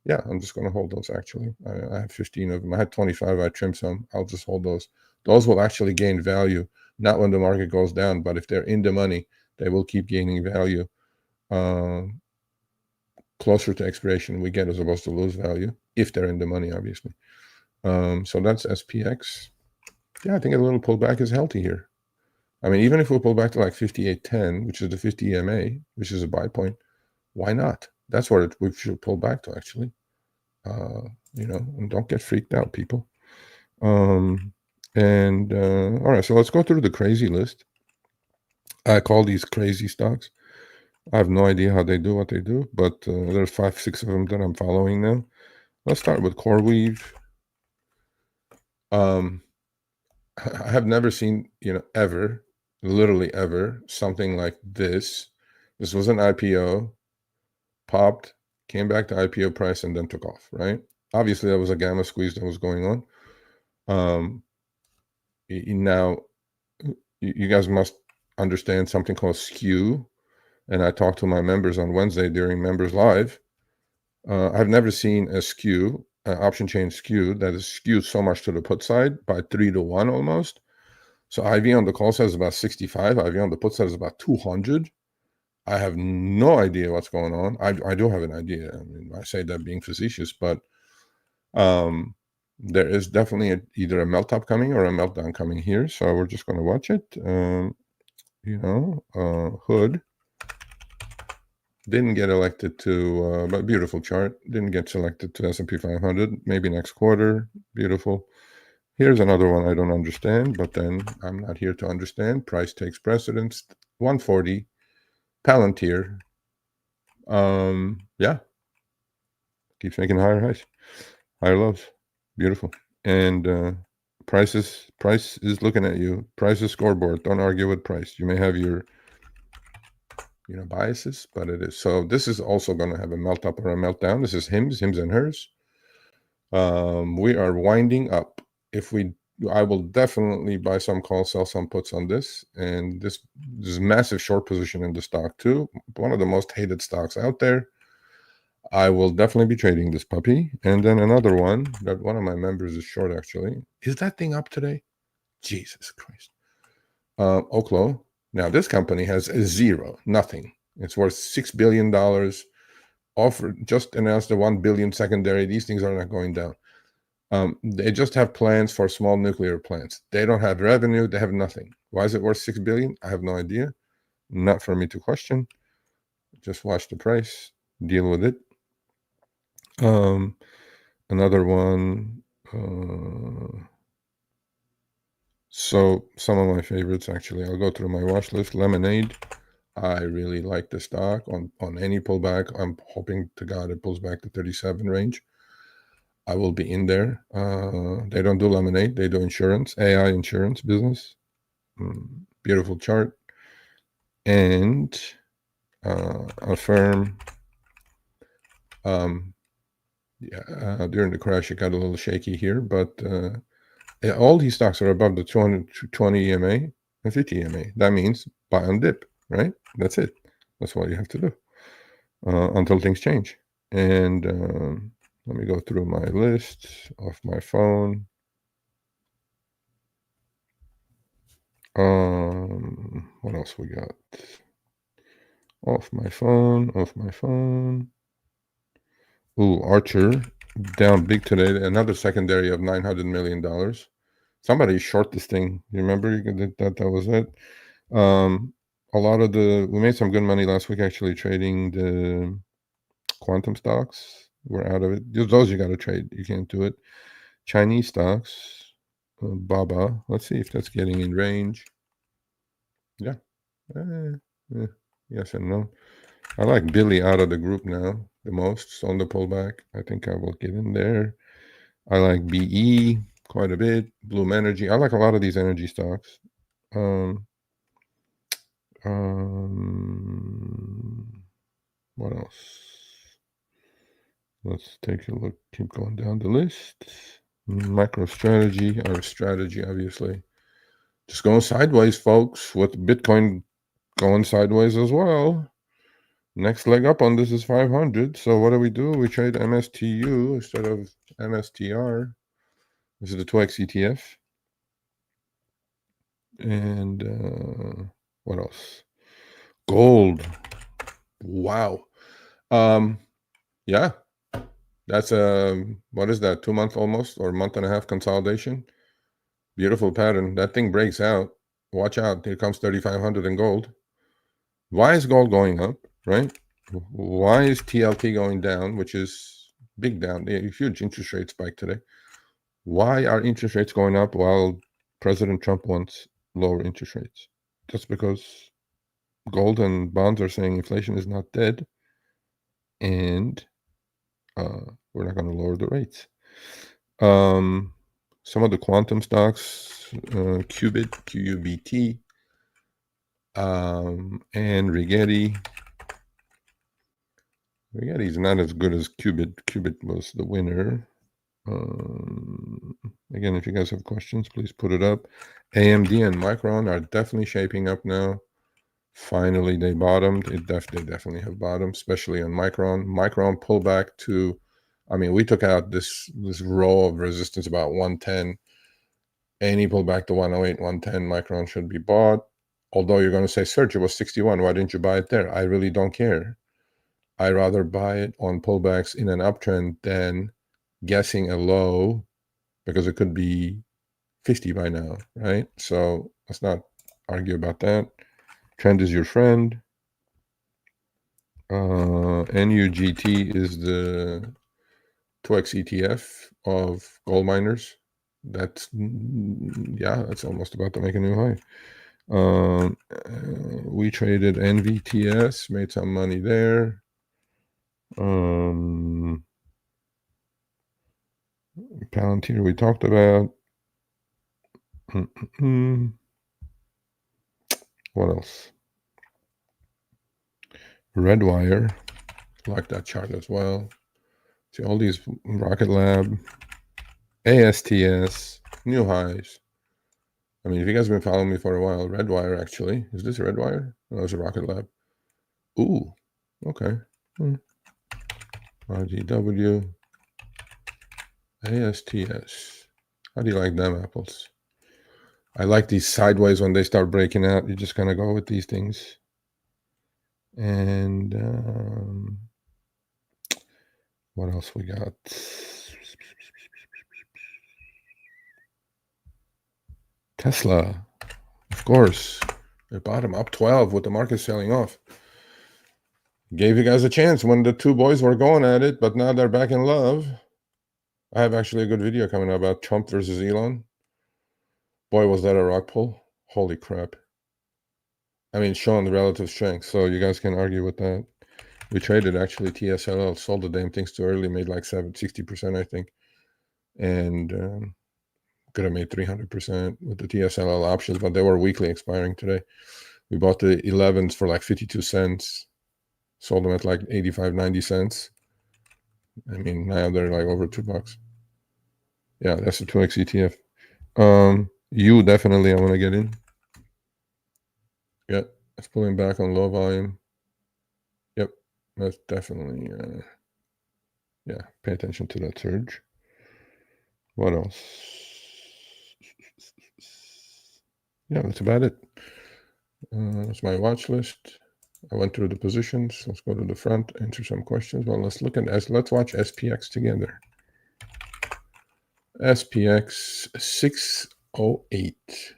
yeah, I'm just going to hold those actually. I have 15 of them. I had 25. I trimmed some. I'll just hold those. Those will actually gain value. Not when the market goes down, but if they're in the money, they will keep gaining value. Closer to expiration, we get as opposed to lose value if they're in the money, obviously. So that's SPX. Yeah, I think a little pullback is healthy here. I mean, even if we pull back to like 58.10, which is the 50 EMA, which is a buy point, why not? That's what we should pull back to, actually. You know, and don't get freaked out, people. All right, so let's go through the crazy list. I call these crazy stocks. I have no idea how they do what they do, but there's 5, 6 of them that I'm following now. Let's start with CoreWeave. I have never seen, you know, ever, literally ever, something like this. This was an IPO, popped, came back to IPO price, and then took off, right? Obviously, there was a gamma squeeze that was going on. Now, you guys must understand something called skew. And I talked to my members on Wednesday during Members Live. I've never seen a skew, an option chain skew, that is skewed so much to the put side by 3 to 1 almost. So IV on the call says about 65. IV on the put side is about 200. I have no idea what's going on. I do have an idea. I mean, I say that being facetious, but there is definitely either a melt up coming or a meltdown coming here. So we're just going to watch it. Hood didn't get elected to, but beautiful chart. Didn't get selected to S&P 500. Maybe next quarter. Beautiful. Here's another one I don't understand, but then I'm not here to understand. Price takes precedence. 140. Palantir. Yeah. Keeps making higher highs, higher lows. Beautiful. And price is looking at you. Price is scoreboard. Don't argue with price. You may have your biases, but it is. So this is also going to have a melt up or a meltdown. This is hims and hers. We are winding up. I will definitely buy some calls, sell some puts on this. And this is massive short position in the stock too. One of the most hated stocks out there. I will definitely be trading this puppy. And then another one that one of my members is short actually. Is that thing up today? Jesus Christ. Oklo. Now this company has a zero, nothing. It's worth $6 billion. Offered, just announced the 1 billion secondary. These things are not going down. They just have plans for small nuclear plants. They don't have revenue. They have nothing. Why is it worth $6 billion? I have no idea. Not for me to question. Just watch the price, deal with it. Another one. So some of my favorites actually. I'll go through my watch list. Lemonade. I really like the stock on any pullback. I'm hoping to God it pulls back to 37 range. I will be in there. They don't do lemonade. They do insurance, AI insurance business. Beautiful chart. And Affirm. During the crash, it got a little shaky here, but all these stocks are above the 220 EMA and 50 EMA. That means buy on dip, right? That's it. That's what you have to do until things change. And let me go through my list off my phone. What else we got? Off my phone. Ooh, Archer down big today. Another secondary of $900 million. Somebody short this thing. You remember that was it? A lot of we made some good money last week actually trading the quantum stocks. We're out of it. Those you got to trade. You can't do it. Chinese stocks. Baba. Let's see if that's getting in range. Yeah. Yes and no. I like Billy out of the group now the most on the pullback. I think I will get in there. I like BE quite a bit. Bloom Energy. I like a lot of these energy stocks. What else? Let's take a look. Keep going down the list. MicroStrategy, our strategy, obviously. Just going sideways, folks, with Bitcoin going sideways as well. Next leg up on this is 500. So what do? We trade MSTU instead of MSTR. This is the 2X ETF. And what else? Gold. Wow. Yeah. That's what is that? 2 month almost or month and a half consolidation. Beautiful pattern. That thing breaks out. Watch out. Here comes 3,500 in gold. Why is gold going up, right? Why is TLT going down, which is big down? A huge interest rate spike today. Why are interest rates going up while President Trump wants lower interest rates? Just because gold and bonds are saying inflation is not dead, and we're not going to lower the rates. Some of the quantum stocks, Qubit, QUBT, and Rigetti. Rigetti is not as good as Qubit. Qubit was the winner. Again, if you guys have questions, please put it up. AMD and Micron are definitely shaping up now. Finally, they bottomed. They definitely have bottomed, especially on Micron. Micron pullback to, I mean, we took out this row of resistance about 110. Any pullback to 108, 110, Micron should be bought. Although you're going to say, Serge, it was 61. Why didn't you buy it there? I really don't care. I rather buy it on pullbacks in an uptrend than guessing a low, because it could be 50 by now, right? So let's not argue about that. Trend is your friend. NUGT is the 2x ETF of gold miners. That's, yeah, that's almost about to make a new high. We traded NVTS, made some money there. Palantir we talked about. What else? Redwire, like that chart as well. See all these, Rocket Lab, ASTS, new highs. I mean, if you guys have been following me for a while, Redwire actually. Is this a Redwire? No, it's a Rocket Lab. Ooh, okay. RGW, ASTS. How do you like them apples? I like these sideways when they start breaking out. You just kind of go with these things. And what else we got? Tesla, of course. At bottom, up 12 with the market selling off. Gave you guys a chance when the two boys were going at it, but now they're back in love. I have actually a good video coming up about Trump versus Elon. Boy, was that a rock pull. Holy crap. I mean, showing the relative strength, so you guys can argue with that. We traded actually TSLL, sold the damn things too early, made like 60%, I think. And could have made 300% with the TSLL options, but they were weekly expiring today. We bought the 11s for like 52 cents, sold them at like 85, 90 cents. I mean, now they're like over $2. Yeah, that's the 2x ETF. You definitely, I want to get in. Yeah, it's pulling back on low volume. Yep, that's definitely, yeah, pay attention to that surge. What else? Yeah, that's about it. That's my watch list. I went through the positions. Let's go to the front, answer some questions. Well, let's look at let's watch SPX together. SPX 608.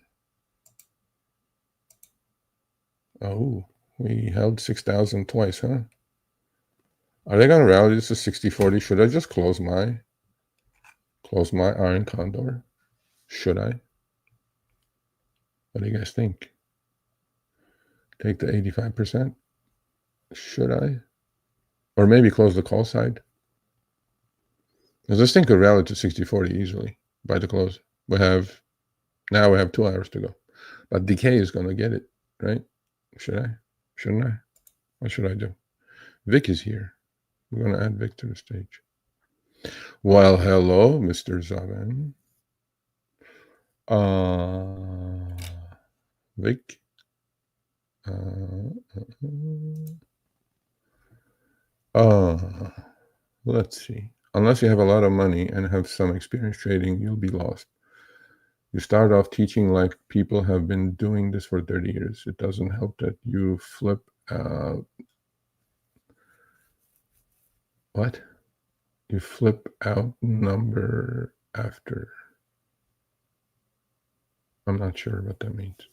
Oh, we held 6,000 twice, huh? Are they gonna rally this to 60-40? Should I just close my iron condor? Should I? What do you guys think? Take the 85%? Should I? Or maybe close the call side? Because this thing could rally to 60-40 easily by the close. Now we have 2 hours to go. But decay is going to get it, right? Should I? Shouldn't I? What should I do? Vic is here. We're going to add Vic to the stage. Well, hello, Mr. Zavan. Vic. Let's see. Unless you have a lot of money and have some experience trading, you'll be lost. You start off teaching like people have been doing this for 30 years. It doesn't help that you flip out. What? You flip out number after. I'm not sure what that means.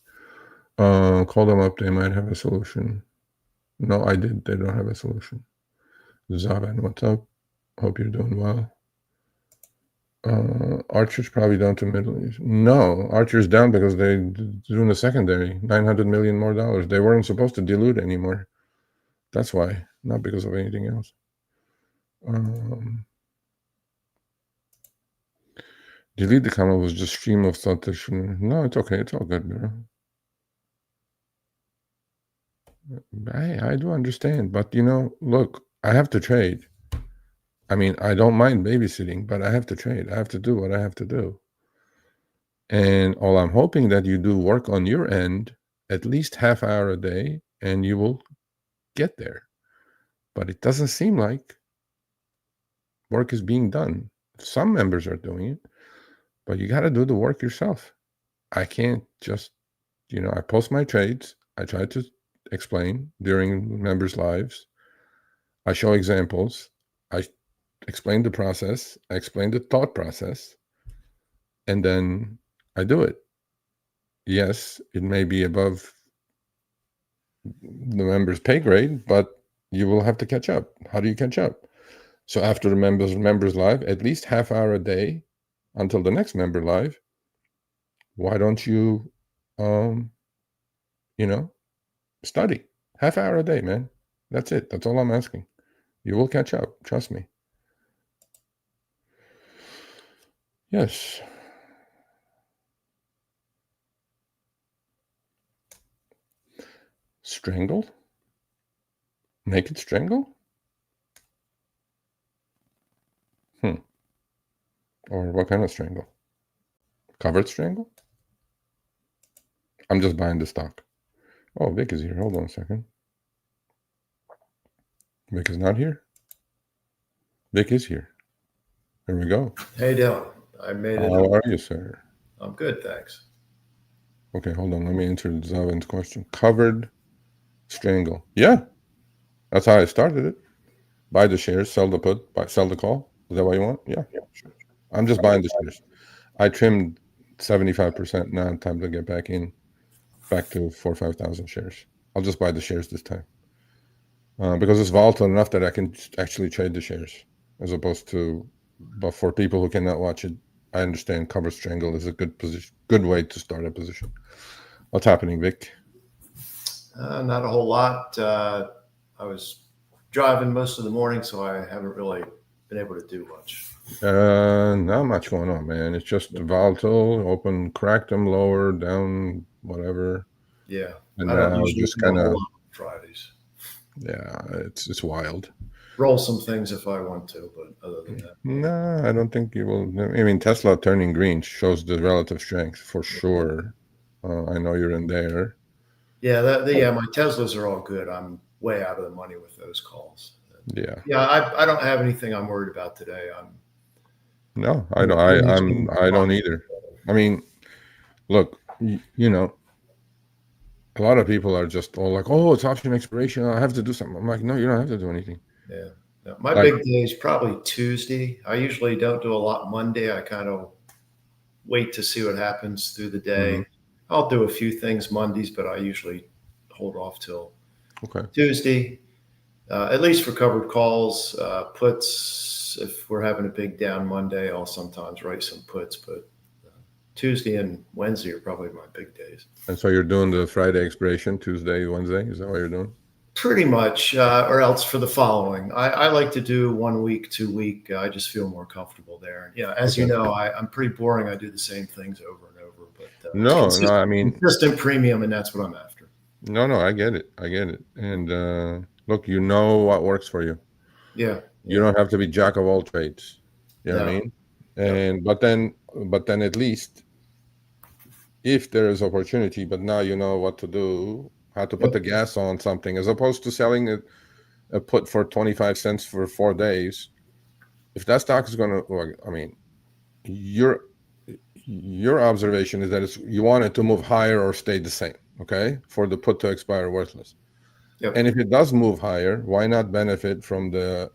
Call them up. They might have a solution. No, I did. They don't have a solution. Zavan, what's up? Hope you're doing well. Archer's probably down to Middle East. No, Archer's down because they're doing the secondary. $900 million more dollars. They weren't supposed to dilute anymore. That's why, not because of anything else. Delete the comment was just stream of thought. No, it's okay. It's all good, bro. I do understand, but look, I have to trade. I mean, I don't mind babysitting, but I have to trade. I have to do what I have to do. And all I'm hoping that you do work on your end at least half hour a day, and you will get there. But it doesn't seem like work is being done. Some members are doing it, but you got to do the work yourself. I can't just I post my trades. I try to explain during members' lives. I show examples. I explain the process. I explain the thought process. And then I do it. Yes, it may be above the members' pay grade, but you will have to catch up. How do you catch up? So after the members live, at least half hour a day until the next member live. Why don't you, you know, study half hour a day, man? That's it. That's all I'm asking. You will catch up. Trust me. Yes. Strangled? Naked strangle? Or what kind of strangle? Covered strangle? I'm just buying the stock. Oh, Vic is here. Hold on a second. Vic is not here? Vic is here. There we go. Hey, Dylan. I made it. How are you, sir? I'm good, thanks. Okay, hold on. Let me answer Zavin's question. Covered strangle. Yeah, that's how I started it. Buy the shares, sell the put, sell the call. Is that what you want? Yeah, sure. I'm just buying the shares. I trimmed 75%. Now time to get back to 4,000 or 5,000 shares. I'll just buy the shares this time because it's volatile enough that I can actually trade the shares as opposed to. But for people who cannot watch it, I understand cover strangle is a good way to start a position. What's happening, Vic? Not a whole lot. I was driving most of the morning, so I haven't really been able to do much. Not much going on, man. It's just volatile. Open, cracked them lower, down, whatever. Yeah, And I don't now usually just do a kind whole of, lot on Fridays. yeah, it's wild. Roll some things if I want to, but other than that, No, I don't think you will. I mean, Tesla turning green shows the relative strength for sure. I know you're in there. yeah, my Teslas are all good. I'm way out of the money with those calls. Yeah. Yeah, I don't have anything I'm worried about today. No, I don't. I don't either. I mean, look, a lot of people are just all like, "Oh, it's option expiration. I have to do something." I'm like, "No, you don't have to do anything." Yeah. My Like, big day is probably Tuesday. I usually don't do a lot Monday. I kind of wait to see what happens through the day. mhm, I'll do a few things Mondays, but I usually hold off till okay. Tuesday, at least for covered calls. Puts, if we're having a big down Monday, I'll sometimes write some puts, but Tuesday and Wednesday are probably my big days. And so you're doing the Friday expiration, Tuesday, Wednesday. Is that what you're doing? Pretty much, or else for the following. I like to do 1 week, 2 week. I just feel more comfortable there. Yeah, as you Okay. know, I'm pretty boring. I do the same things over and over, but it's No, I mean, consistent premium, and that's what I'm after. no, I get it. And look, you know what works for you. Yeah, You yeah, don't have to be jack of all trades. You know what I no, mean? yep, And but then at least if there is opportunity, but now you know what to do, how to put yep, the gas on something, as opposed to selling a put for 25 cents for 4 days. If that stock is going to, I mean, your your observation is that you want it to move higher or stay the same, okay, for the put to expire worthless. And yep, if it does move higher, why not benefit from the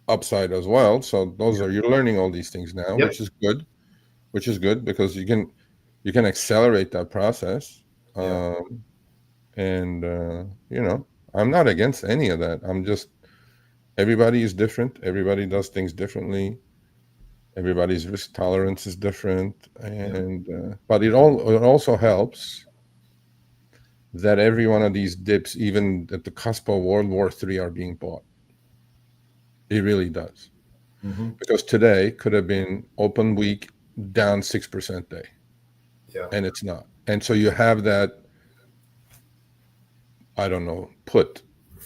upside as well? So you're learning all these things now, yep, which is good because you can accelerate that process. yeah, And I'm not against any of that. I'm just, everybody is different. Everybody does things differently. Everybody's risk tolerance is different, yep, and but it also helps that every one of these dips, even at the cusp of World War III, are being bought. It really does, hmm, because today could have been open week down 6% day, yeah, and it's not. And so you have that, I don't know,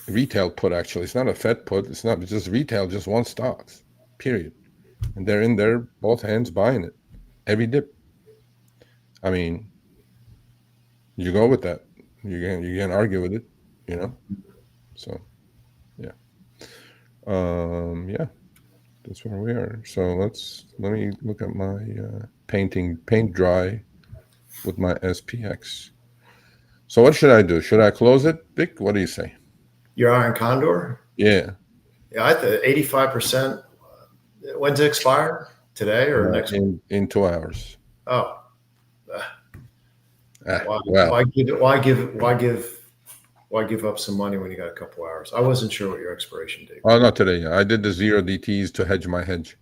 retail put. Actually, it's not a Fed put. It's not just retail, just one stocks, period. And they're in there, both hands buying it every dip. I mean, you go with that. You can argue with it, you know. So yeah, yeah, that's where we are. So let me look at my paint dry with my SPX. So what should I do? Should I close it, Vic? What do you say? Your Iron Condor? Yeah. Yeah, I think 85%. When's it expire? Today or next week? In 2 hours. Oh, why, Well, why give up some money when you got a couple hours? I wasn't sure what your expiration date oh, was. not today. I did the 0 DTs to hedge my hedge.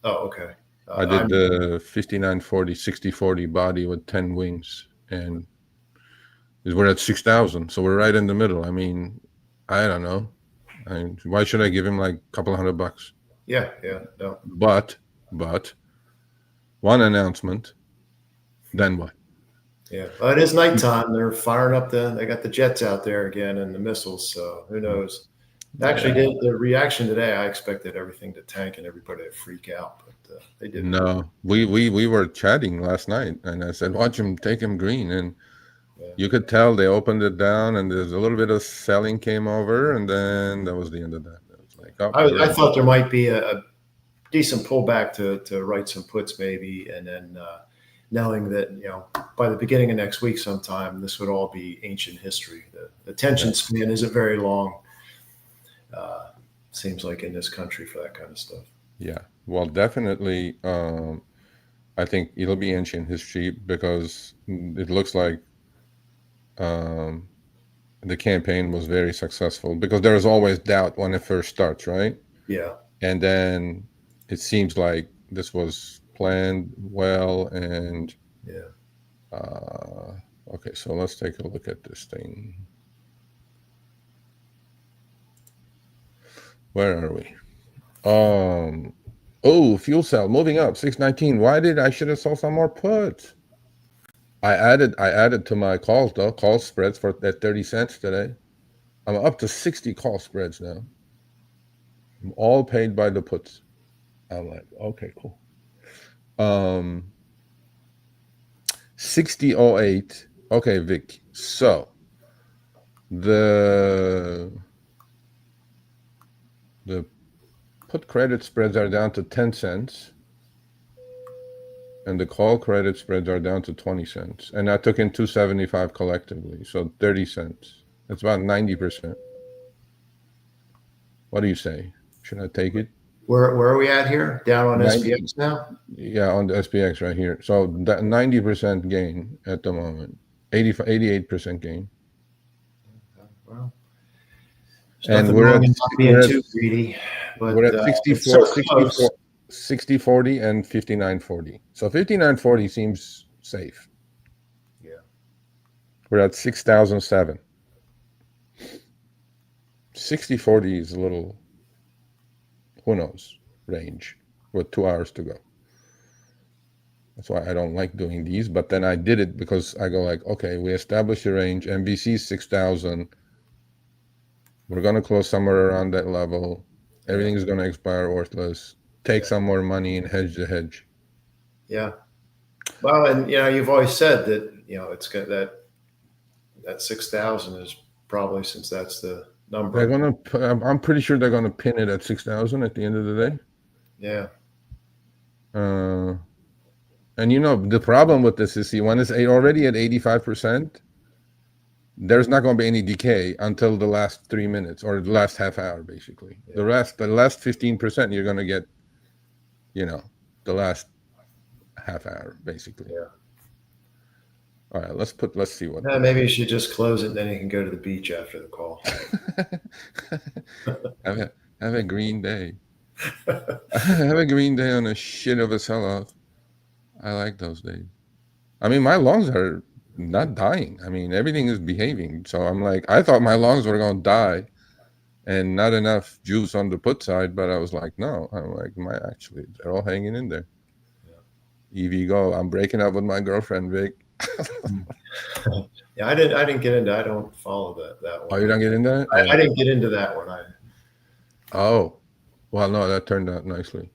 Oh, okay. I did the 5940, 6040 body with 10 wings, and we're at 6,000. So we're right in the middle. I mean, I don't know. Why should I give him like a couple $100? Yeah, no. But one announcement, then what? Yeah, well, it is nighttime. They're firing up they got the jets out there again and the missiles. So who knows? Actually, the reaction today, I expected everything to tank and everybody to freak out, but they didn't. No, we were chatting last night, and I said, watch him, take him green, and you could tell they opened it down, and there's a little bit of selling came over, and then that was the end of that. It was like, oh, I thought there might be a decent pullback to write some puts maybe, and then knowing that by the beginning of next week sometime this would all be ancient history. The attention span isn't very long. Seems like in this country for that kind of stuff. Yeah, well, definitely. I think it'll be ancient history because it looks like the campaign was very successful, because there is always doubt when it first starts, right? Yeah. And then it seems like this was planned well, and okay, so let's take a look at this thing. Where are we? Oh, fuel cell moving up 619. Why did I should have sold some more puts? I added to my calls though, call spreads for that 30 cents today. I'm up to 60 call spreads now. I'm all paid by the puts. I'm like, okay, cool. 6008. Okay, Vic. So the put credit spreads are down to 10 cents, and the call credit spreads are down to 20 cents. And I took in 275 collectively, so 30 cents. That's about 90%. What do you say? Should I take it? Where are we at here? Down on 90, SPX now? Yeah, on the SPX right here. So that 90% gain at the moment. 88% gain. Well, and we're at, too greedy, but we're at 60-40 and 59-40. So 59-40 seems safe. Yeah. We're at 6,007. 60-40 is a little, who knows, range with 2 hours to go. That's why I don't like doing these, but then I did it because I go like, okay, we established a range, MVC 6,000. We're going to close somewhere around that level. Everything is going to expire worthless. Take some more money and hedge the hedge. Yeah. Well, and you've always said that it's got that 6,000 is probably, since that's the number. They're gonna. I'm pretty sure they're gonna pin it at 6,000 at the end of the day. Yeah. And the problem with this is, when it's already at 85%. There's not going to be any decay until the last 3 minutes or the last half hour, basically. Yeah. The last 15%, you're going to get, the last half hour, basically. Yeah. All right, let's see what. Maybe you should just close it, and then you can go to the beach after the call. have a green day. Have a green day on a shit of a sell-off. I like those days. I mean, my longs are not dying. I mean, everything is behaving. So I'm like, I thought my longs were going to die and not enough juice on the put side, but I was like, no. I'm like, actually, they're all hanging in there. Yeah. EV go. I'm breaking up with my girlfriend, Vic. Yeah, I didn't get into. I don't follow that one. Oh, you don't get into that? I didn't get into that one. Oh, well, no, that turned out nicely.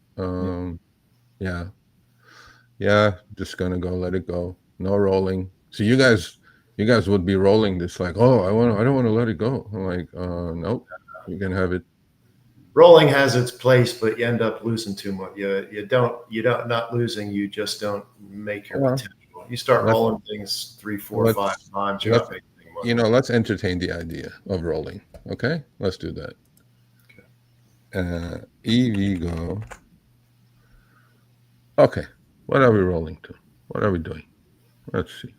Yeah, just gonna go, let it go. No rolling. So you guys would be rolling this like, oh, I don't want to let it go. I'm like, nope, you can have it. Rolling has its place, but you end up losing too much. You don't not losing. You just don't make your potential. You start rolling things 3, 4, 5 times. You're not making any you know, let's entertain the idea of rolling. Okay, let's do that. EV go. Okay, what are we rolling to? What are we doing? Let's see.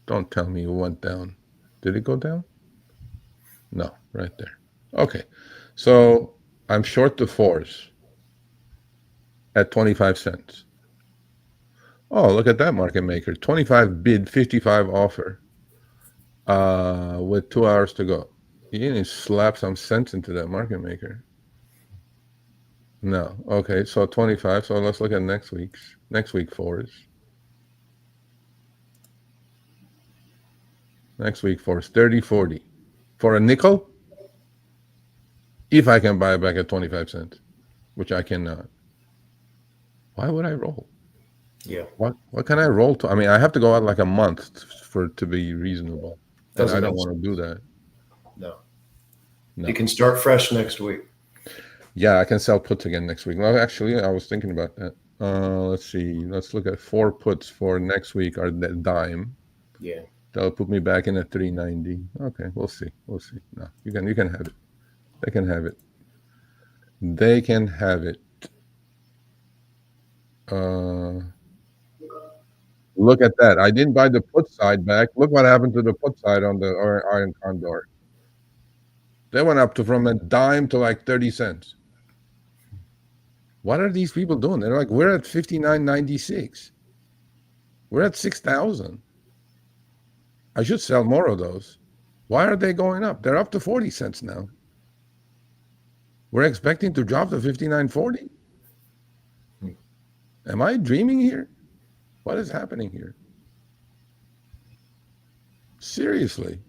Don't tell me it went down. Did it go down? No, right there. Okay, so I'm short the fours at 25 cents. Oh, look at that market maker. 25 bid, 55 offer. With 2 hours to go. You didn't slap some sense into that market maker. No. Okay, so 25. So let's look at next week fours. Next week fours, 30, 40. For a nickel? If I can buy it back at 25 cents, which I cannot. Why would I roll? Yeah. What can I roll to? I mean, I have to go out like a month for it to be reasonable. And I don't want to do that. No. You can start fresh next week. Yeah, I can sell puts again next week. Well, actually, I was thinking about that. Let's see. Let's look at 4 puts for next week are the dime. Yeah. That'll put me back in at 390. Okay, we'll see. We'll see. No, you can have it. They can have it. They can have it. Look at that. I didn't buy the put side back. Look what happened to the put side on the Iron Condor. They went up from a dime to like 30 cents. What are these people doing? They're like, we're at 59.96. We're at 6,000. I should sell more of those. Why are they going up? They're up to 40 cents now. We're expecting to drop to 59.40. Am I dreaming here? What is happening here? Seriously.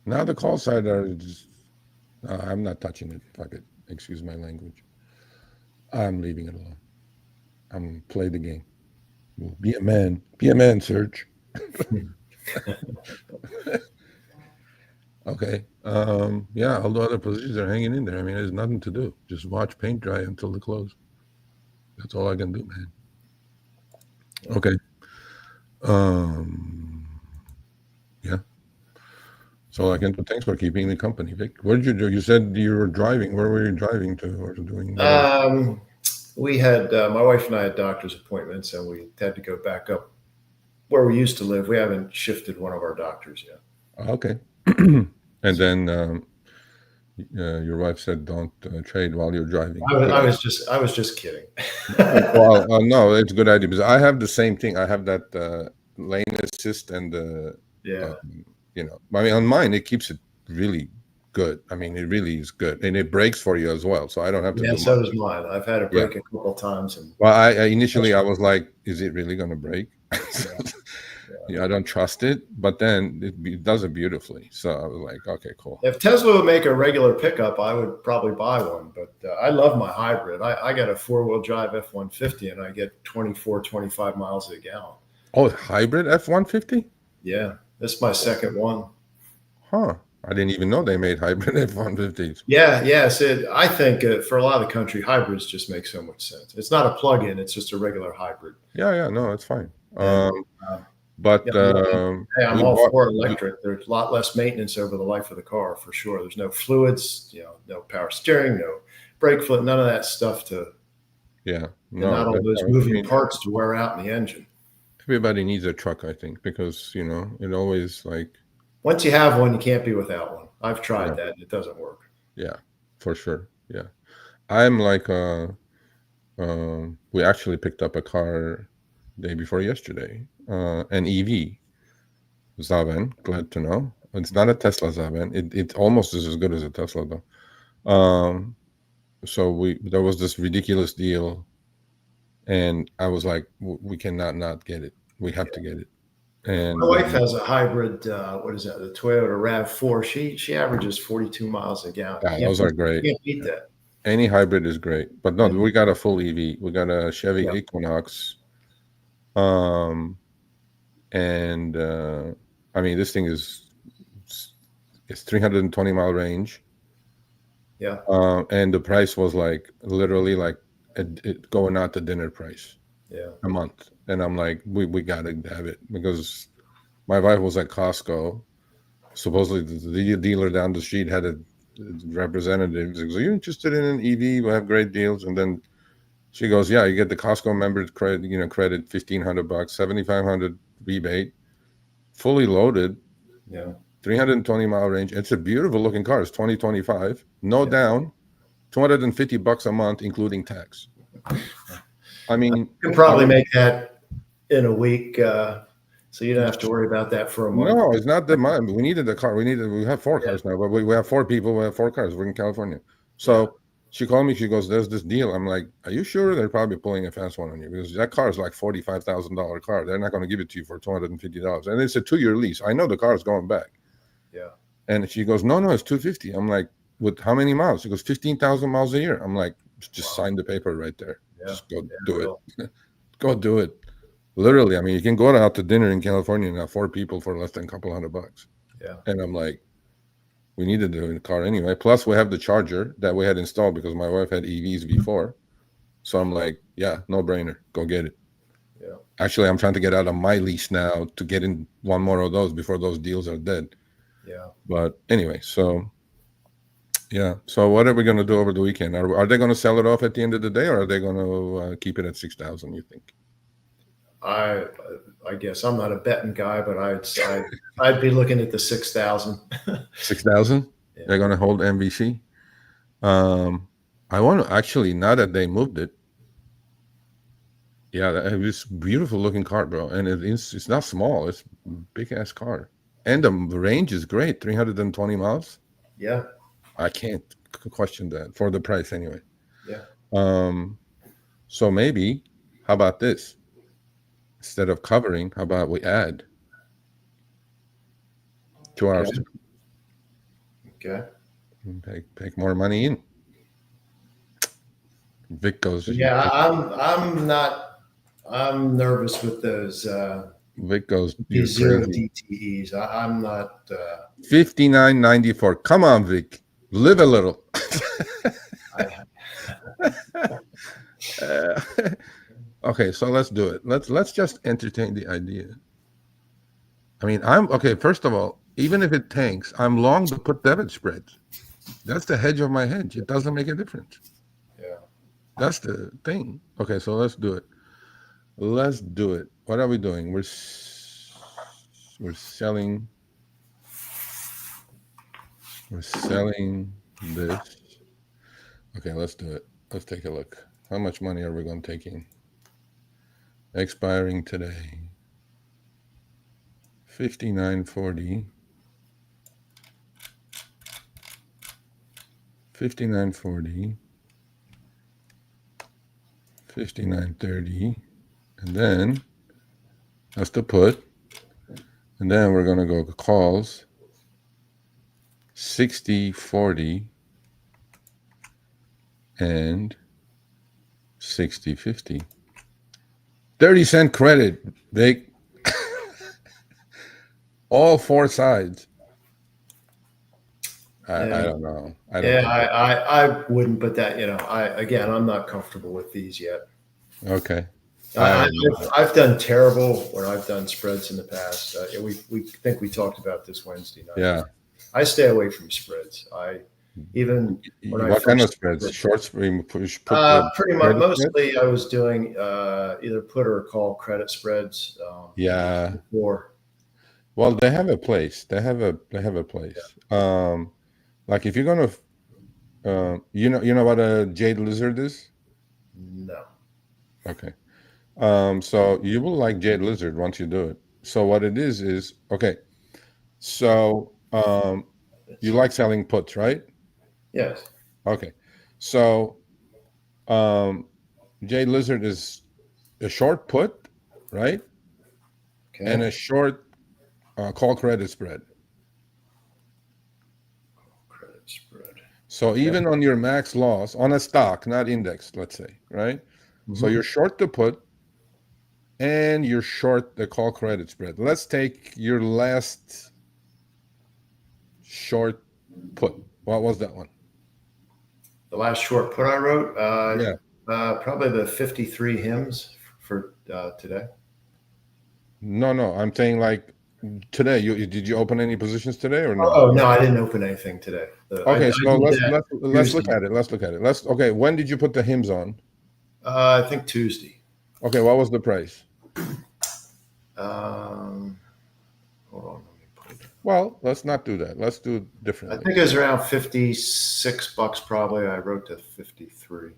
Now the call side are just, I'm not touching it. Fuck it. Excuse my language. I'm leaving it alone. I'm play the game. Be a man. Be a man, Serge. Okay. Yeah, all the other positions are hanging in there. I mean, there's nothing to do. Just watch paint dry until the close. That's all I can do, man. Okay. Yeah. So I can do. Thanks for keeping me company, Vic. What did you do? You said you were driving. Where were you driving to or doing? We had my wife and I had doctor's appointments, and we had to go back up where we used to live. We haven't shifted one of our doctors yet. Okay. And then your wife said, "Don't trade while you're driving." I was just kidding. Well, no, it's a good idea because I have the same thing. I have that lane assist and you know, I mean, on mine it keeps it really good. I mean, it really is good, and it brakes for you as well, so I don't have to. Yeah, so does mine. I've had it break a couple of times. And well, I initially I was like, "Is it really going to break?" Yeah, I don't trust it, but then it does it beautifully. So I was like, okay, cool. If Tesla would make a regular pickup, I would probably buy one. But I love my hybrid. I got a 4-wheel drive F-150, and I get 24, 25 miles a gallon. Oh, hybrid F-150? Yeah, this is my second one. Huh. I didn't even know they made hybrid F-150s. Yeah. So I think for a lot of the country, hybrids just make so much sense. It's not a plug-in. It's just a regular hybrid. Yeah. No, it's fine. But hey, I'm all for electric. There's a lot less maintenance over the life of the car for sure. There's no fluids, no power steering, no brake fluid, none of that stuff not all those moving parts to wear out in the engine. Everybody needs a truck, I think, because it always like once you have one, you can't be without one. I've tried that; it doesn't work. Yeah, for sure. Yeah, I'm like we actually picked up a car day before yesterday. An EV Zaven, glad to know. It's not a Tesla Zaven. It almost is as good as a Tesla though. So there was this ridiculous deal, and I was like, we cannot not get it. We have to get it. And my wife has a hybrid. What is that? The Toyota RAV4. She averages 42 miles a gallon. Yeah, those are great. You can't beat that. Any hybrid is great, but no, we got a full EV. We got a Chevy Equinox. And I mean, this thing is 320 mile range. Yeah. And the price was like literally like going out to dinner price. Yeah. A month, and I'm like, we gotta have it because My wife was at Costco. Supposedly, the dealer down the street had a representative. He goes, "Are you interested in an EV? We'll have great deals." And then she goes, "Yeah, you get the Costco members credit. Credit $1,500, 7,500 rebate, fully loaded, Yeah. 320-mile range. It's a beautiful looking car. It's 2025, no down, $250 a month, including tax. I mean, you can probably make that in a week, so you don't have to worry about that for a month. No, it's not the money. We needed the car. We have 4 cars now, but we have 4 people. We have 4 cars. We're in California. So she called me. She goes, "There's this deal." I'm like, "Are you sure?" They're probably pulling a fast one on you because that car is like $45,000 car. They're not going to give it to you for $250, and it's a 2-year lease. I know the car is going back. Yeah. And she goes, "No, it's $250." I'm like, "With how many miles?" She goes, 15,000 miles a year. I'm like, "Just sign the paper right there. Just go do it. Go do it." Literally, I mean, you can go out to dinner in California now, 4 people for less than a couple $100. Yeah. And I'm like, we needed the car anyway. Plus, we have the charger that we had installed because my wife had EVs before. So I'm like, yeah, no brainer. Go get it. Yeah. Actually, I'm trying to get out of my lease now to get in one more of those before those deals are dead. Yeah. But anyway, so yeah. So what are we going to do over the weekend? Are they going to sell it off at the end of the day, or are they going to keep it at 6,000? You think? I guess I'm not a betting guy, but I'd be looking at the 6,000. 6,000? Yeah. They're going to hold MVC. I want to actually, now that they moved it, yeah, it was beautiful looking car, bro, and it's not small. It's a big ass car, and the range is great, 320 miles. Yeah, I can't question that for the price anyway. Yeah. So maybe, how about this? Instead of covering, how about we add to our Okay. take more money in? Vic goes. Yeah, I'm nervous with those Vic goes. zero DTEs. I'm not. $59.94. Come on, Vic. Live a little. Okay, so let's do it. Let's just entertain the idea. I mean, I'm okay. First of all, even if it tanks, I'm long to put debit spreads. That's the hedge of my hedge. It doesn't make a difference. Yeah. That's the thing. Okay, so let's do it. Let's do it. What are we doing? We're selling. We're selling this. Okay, let's do it. Let's take a look. How much money are we going to take in? Expiring today. 59.40. 59.40. 59.30. And then that's the put. And then we're going to go calls. 60.40 and 60.50. 30-cent credit, Vic. All 4 sides. I don't know. I wouldn't, but that, I'm not comfortable with these yet. Okay. I've done terrible when I've done spreads in the past. We think we talked about this Wednesday night. Yeah. I stay away from spreads. What kind of spreads? Short spread? Pretty much. Mostly, I was doing either put or call credit spreads. Yeah. Before. Well, they have a place. They have a place. Yeah. Like if you're gonna, you know what a jade lizard is? No. Okay. So you will like jade lizard once you do it. So what it is okay. So you like selling puts, right? Yes. Okay. So jade lizard is a short put, right? Okay. And a short call credit spread. Credit spread. So even on your max loss on a stock, not index, let's say, right? Mm-hmm. So you're short the put and you're short the call credit spread. Let's take your last short put. What was that one? The last short put I wrote? Probably the 53 hymns for today. No. I'm saying like today, did you open any positions today or no? Oh no, I didn't open anything today. Okay, I so did let's that look Tuesday. at it. Let's look at it. Okay. When did you put the hymns on? I think Tuesday. Okay, what was the price? Um, hold on, let me put it. Well, let's not do that. Let's do it I differently. think it was around $56 probably. I wrote to 53.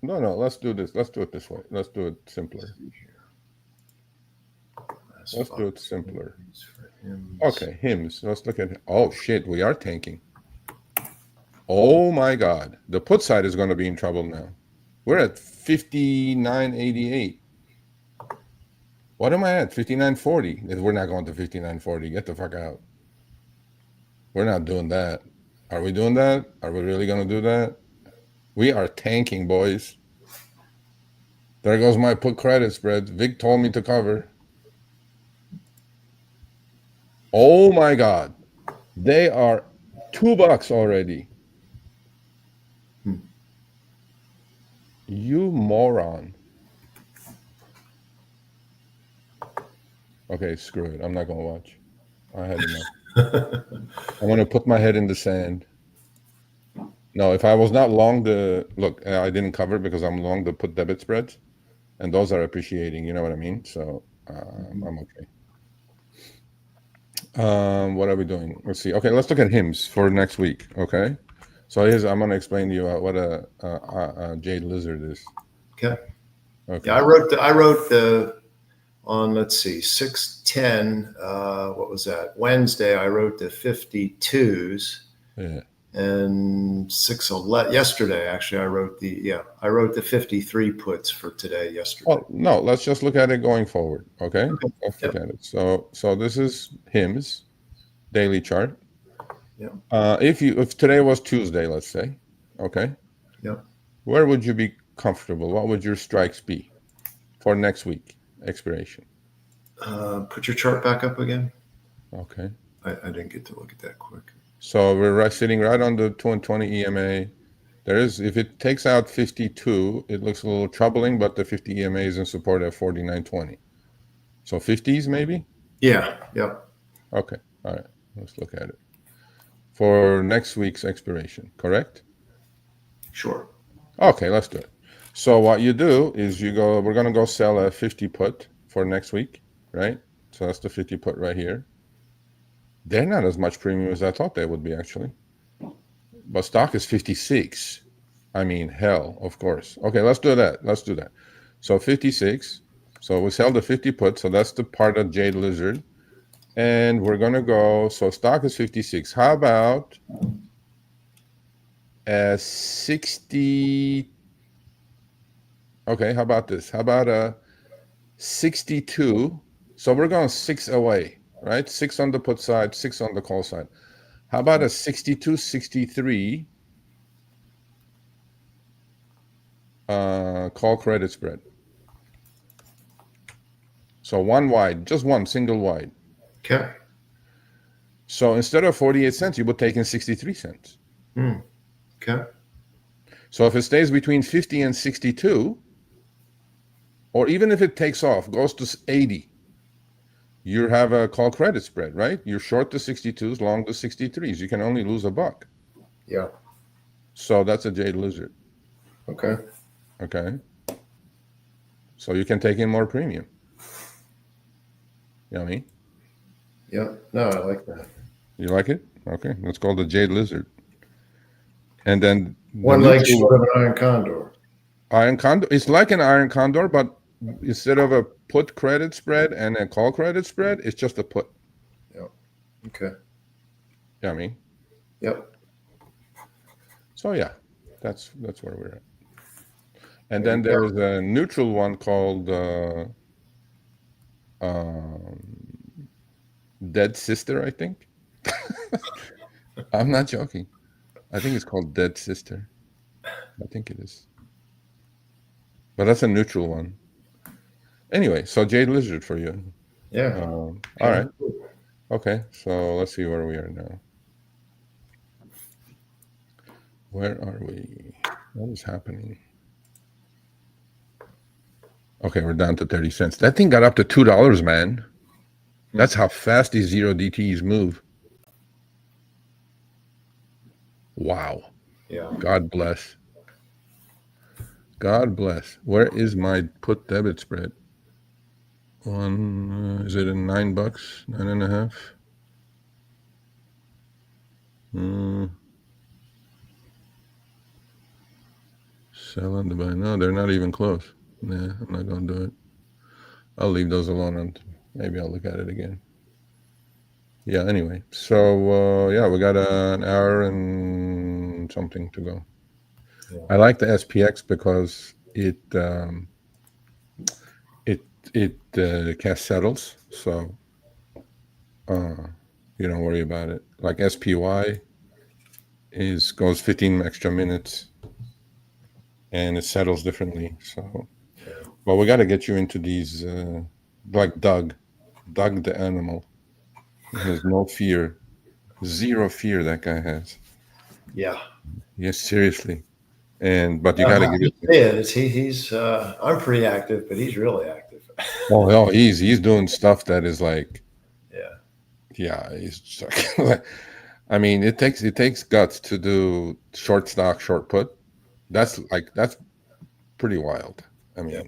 No, let's do this. Let's do it this way. Let's do it simpler. Let's do it simpler. Okay, hymns. Let's look at. Oh shit, we are tanking. Oh my god, the put side is going to be in trouble now. We're at 59.88. What am I at? 59.40. We're not going to 59.40. Get the fuck out. We're not doing that. Are we doing that? Are we really going to do that? We are tanking, boys. There goes my put credit spread. Vic told me to cover. Oh my god. They are $2 already. You moron. Okay, screw it. I'm not going to watch. I had enough. I'm going to put my head in the sand. No, if I was not long the look, I didn't cover because I'm long the put debit spreads, and those are appreciating. You know what I mean? So I'm okay. What are we doing? Let's see. Okay, let's look at hymns for next week. Okay, so I'm going to explain to you what a jade lizard is. Okay. Okay. Yeah, I wrote the on, let's see, 6/10. What was that? Wednesday, I wrote the 52s. Yeah. And 6/11 yesterday, actually, I wrote the 53 puts for today yesterday. Well, no, let's just look at it going forward. Okay. Let's look at it. So this is hymns daily chart. Yeah. If today was Tuesday, let's say, okay. Yeah. Where would you be comfortable? What would your strikes be for next week expiration? Put your chart back up again. Okay. I didn't get to look at that quick. So we're sitting right on the 220 EMA. If it takes out 52, it looks a little troubling, but the 50 EMA is in support at 49.20. So 50s maybe? Yeah. Yep. Okay. All right. Let's look at it. For next week's expiration, correct? Sure. Okay, let's do it. So what you do is we're going to go sell a 50 put for next week, right? So that's the 50 put right here. They're not as much premium as I thought they would be, actually. But stock is 56. I mean, hell, of course. Okay, let's do that. So 56. So we sell the 50 put. So that's the part of Jade Lizard. And we're going to go, so stock is 56. How about 60? Okay, how about this? How about a 62? So we're going 6 away, right? 6 on the put side, 6 on the call side. How about a 62, 63 call credit spread? So one wide, just one single wide. Okay. So instead of 48 cents, you would take in 63 cents. Okay. So if it stays between 50 and 62, or even if it takes off, goes to 80, you have a call credit spread, right? You're short the 62s, long the 63s. You can only lose $1. Yeah. So that's a Jade Lizard. Okay. Okay. So you can take in more premium. You know what I mean? Yeah. No, I like that. You like it? Okay. That's called the Jade Lizard. And then One leg short of an iron condor. Iron condor. It's like an iron condor, but instead of a put credit spread and a call credit spread, it's just a put. Yeah. Okay. You know what I mean? Yep. So yeah, that's where we're at. And then there's a neutral one called Dead Sister, I think. I'm not joking. I think it's called Dead Sister. I think it is. But that's a neutral one. Anyway, so Jade Lizard for you. Yeah. All right. Okay, so let's see where we are now. Where are we? What is happening? Okay, we're down to 30 cents. That thing got up to $2, man. That's how fast these zero DTs move. Wow. Yeah. God bless. God bless. Where is my put debit spread? Is it in $9? $9.5? Sell and buy. No, they're not even close. Nah, I'm not gonna do it. I'll leave those alone and maybe I'll look at it again. Yeah, anyway. So yeah, we got an hour and something to go. Yeah. I like the SPX because it cash settles, so you don't worry about it. Like SPY goes 15 extra minutes and it settles differently. So, well, we got to get you into these like Doug the animal. He has no fear, zero fear. That guy has. Yeah. Yes, seriously. But you got to give it. He's I'm pretty active, but he's really active. Oh, he's doing stuff that is like, Yeah. yeah, he's just like, I mean, it takes guts to do short stock, short put. That's pretty wild. I mean, Yeah.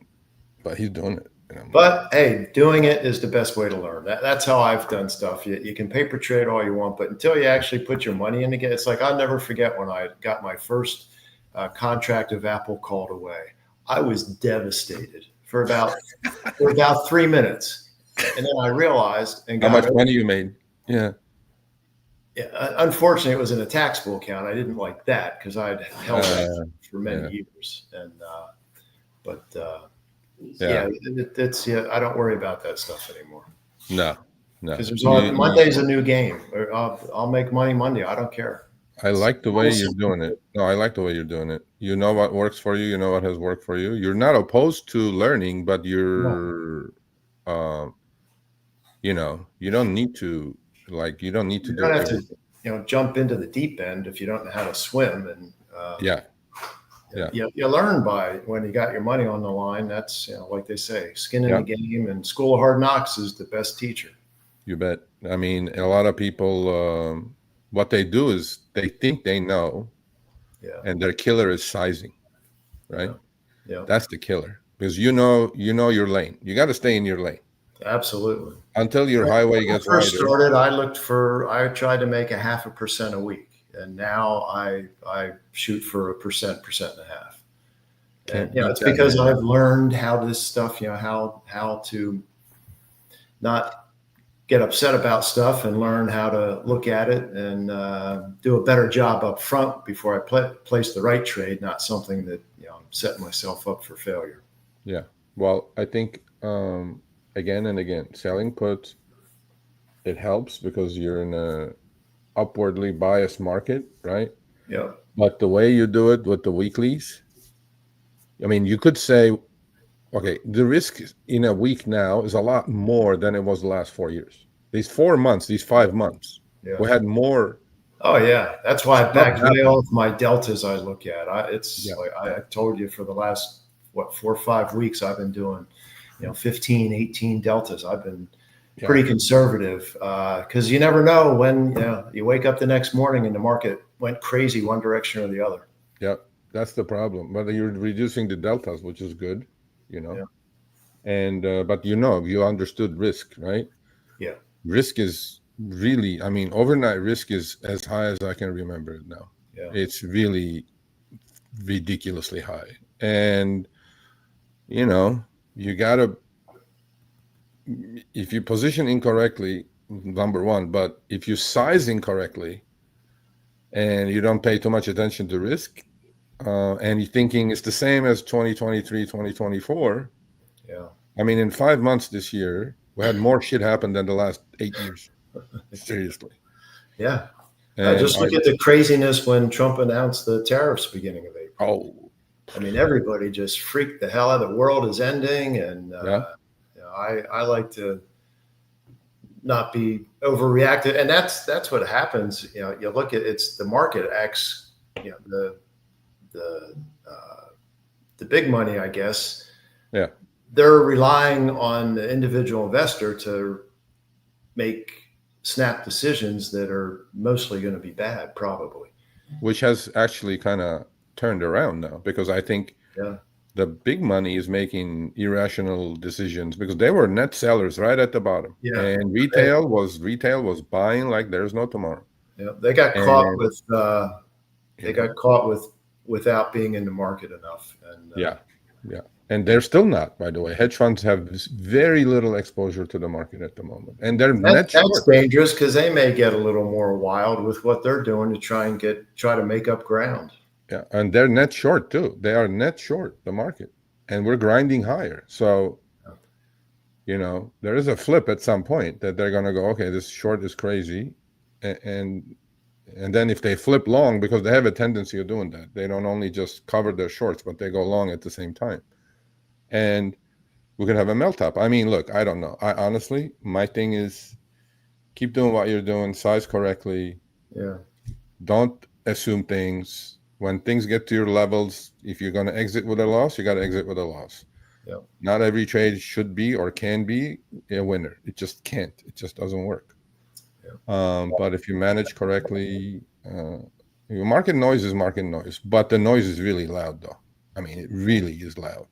but he's doing it. And I'm like, But hey, doing it is the best way to learn. That's how I've done stuff. You can paper trade all you want, but until you actually put your money in again, it's like I'll never forget when I got my first contract of Apple called away. I was devastated for about 3 minutes, and then I realized and how got much over. money you made? Yeah. Yeah, unfortunately, it was in a taxable account. I didn't like that because I'd held that for many Yeah. years, and but Yeah. it's I don't worry about that stuff anymore. No. Because Monday's a new game. I'll make money Monday. I don't care. I like the way you're doing it. No, I like the way you're doing it. You know what works for you. You know what has worked for you. You're not opposed to learning, but you're, you don't need to you don't need to You do don't have everything. to jump into the deep end if you don't know how to swim. And Yeah. you learn by when you got your money on the line. That's like they say, skin in Yeah. the game. And School of Hard Knocks is the best teacher. You bet. I mean, a lot of people, what they do is they think they know, Yeah. and their killer is sizing, right? Yeah. That's the killer because you know your lane. You got to stay in your lane Absolutely. until your highway When I gets first wider. started, I tried to make 0.5% a week, and now I shoot for 1%, 1.5%. And Can't beat it's that, because man. I've learned how this stuff, how to not get upset about stuff and learn how to look at it and do a better job up front before I place the right trade, not something that I'm setting myself up for failure. Yeah. Well, I think again and again, selling puts, it helps because you're in a upwardly biased market, right? Yeah. But the way you do it with the weeklies, I mean, you could say, okay, the risk in a week now is a lot more than it was the last 4 years. These 4 months, these 5 months, Yeah. we had more. Oh yeah, that's why I Stuff backed way happened. off my deltas. I look at Yeah. like I told you for the last 4 or 5 weeks I've been doing 15, 18 deltas. I've been pretty conservative because you never know when you wake up the next morning and the market went crazy one direction or the other. Yeah, that's the problem. But you're reducing the deltas, which is good, Yeah. and but you understood risk, right? Yeah. Risk is really, I mean, overnight risk is as high as I can remember it now. Yeah. It's really ridiculously high. And, you got to, if you position incorrectly, number one, but if you size incorrectly and you don't pay too much attention to risk, and you're thinking it's the same as 2023, 2024. Yeah. I mean, in 5 months this year, we had more shit happen than the last 8 years. Seriously. Yeah. And Just look at the craziness when Trump announced the tariffs beginning of April. I mean, everybody just freaked the hell out. The world is ending, and I like to not be overreactive, and that's what happens. You look at it's the market acts. The big money, I guess. Yeah. They're relying on the individual investor to make snap decisions that are mostly going to be bad, probably. Which has actually kind of turned around now, because I think the big money is making irrational decisions, because they were net sellers right at the bottom, and retail was buying like there's no tomorrow. Yeah, they got caught with without being in the market enough. And yeah, and they're still not. By the way, hedge funds have very little exposure to the market at the moment, and they're net short. That's dangerous, because they may get a little more wild with what they're doing to try to make up ground. Yeah, and they're net short too. They are net short the market, and we're grinding higher. So, there is a flip at some point that they're going to go, okay, this short is crazy, and then if they flip long, because they have a tendency of doing that, they don't only just cover their shorts, but they go long at the same time, and we could have a melt up. I mean, look, I don't know. I honestly, my thing is keep doing what you're doing, size correctly. Yeah. Don't assume things. When things get to your levels, if you're going to exit with a loss, you got to exit with a loss. Yeah. Not every trade should be or can be a winner. It just can't. It just doesn't work. Yeah. But if you manage correctly, your market noise is market noise, but the noise is really loud, though. I mean, it really is loud.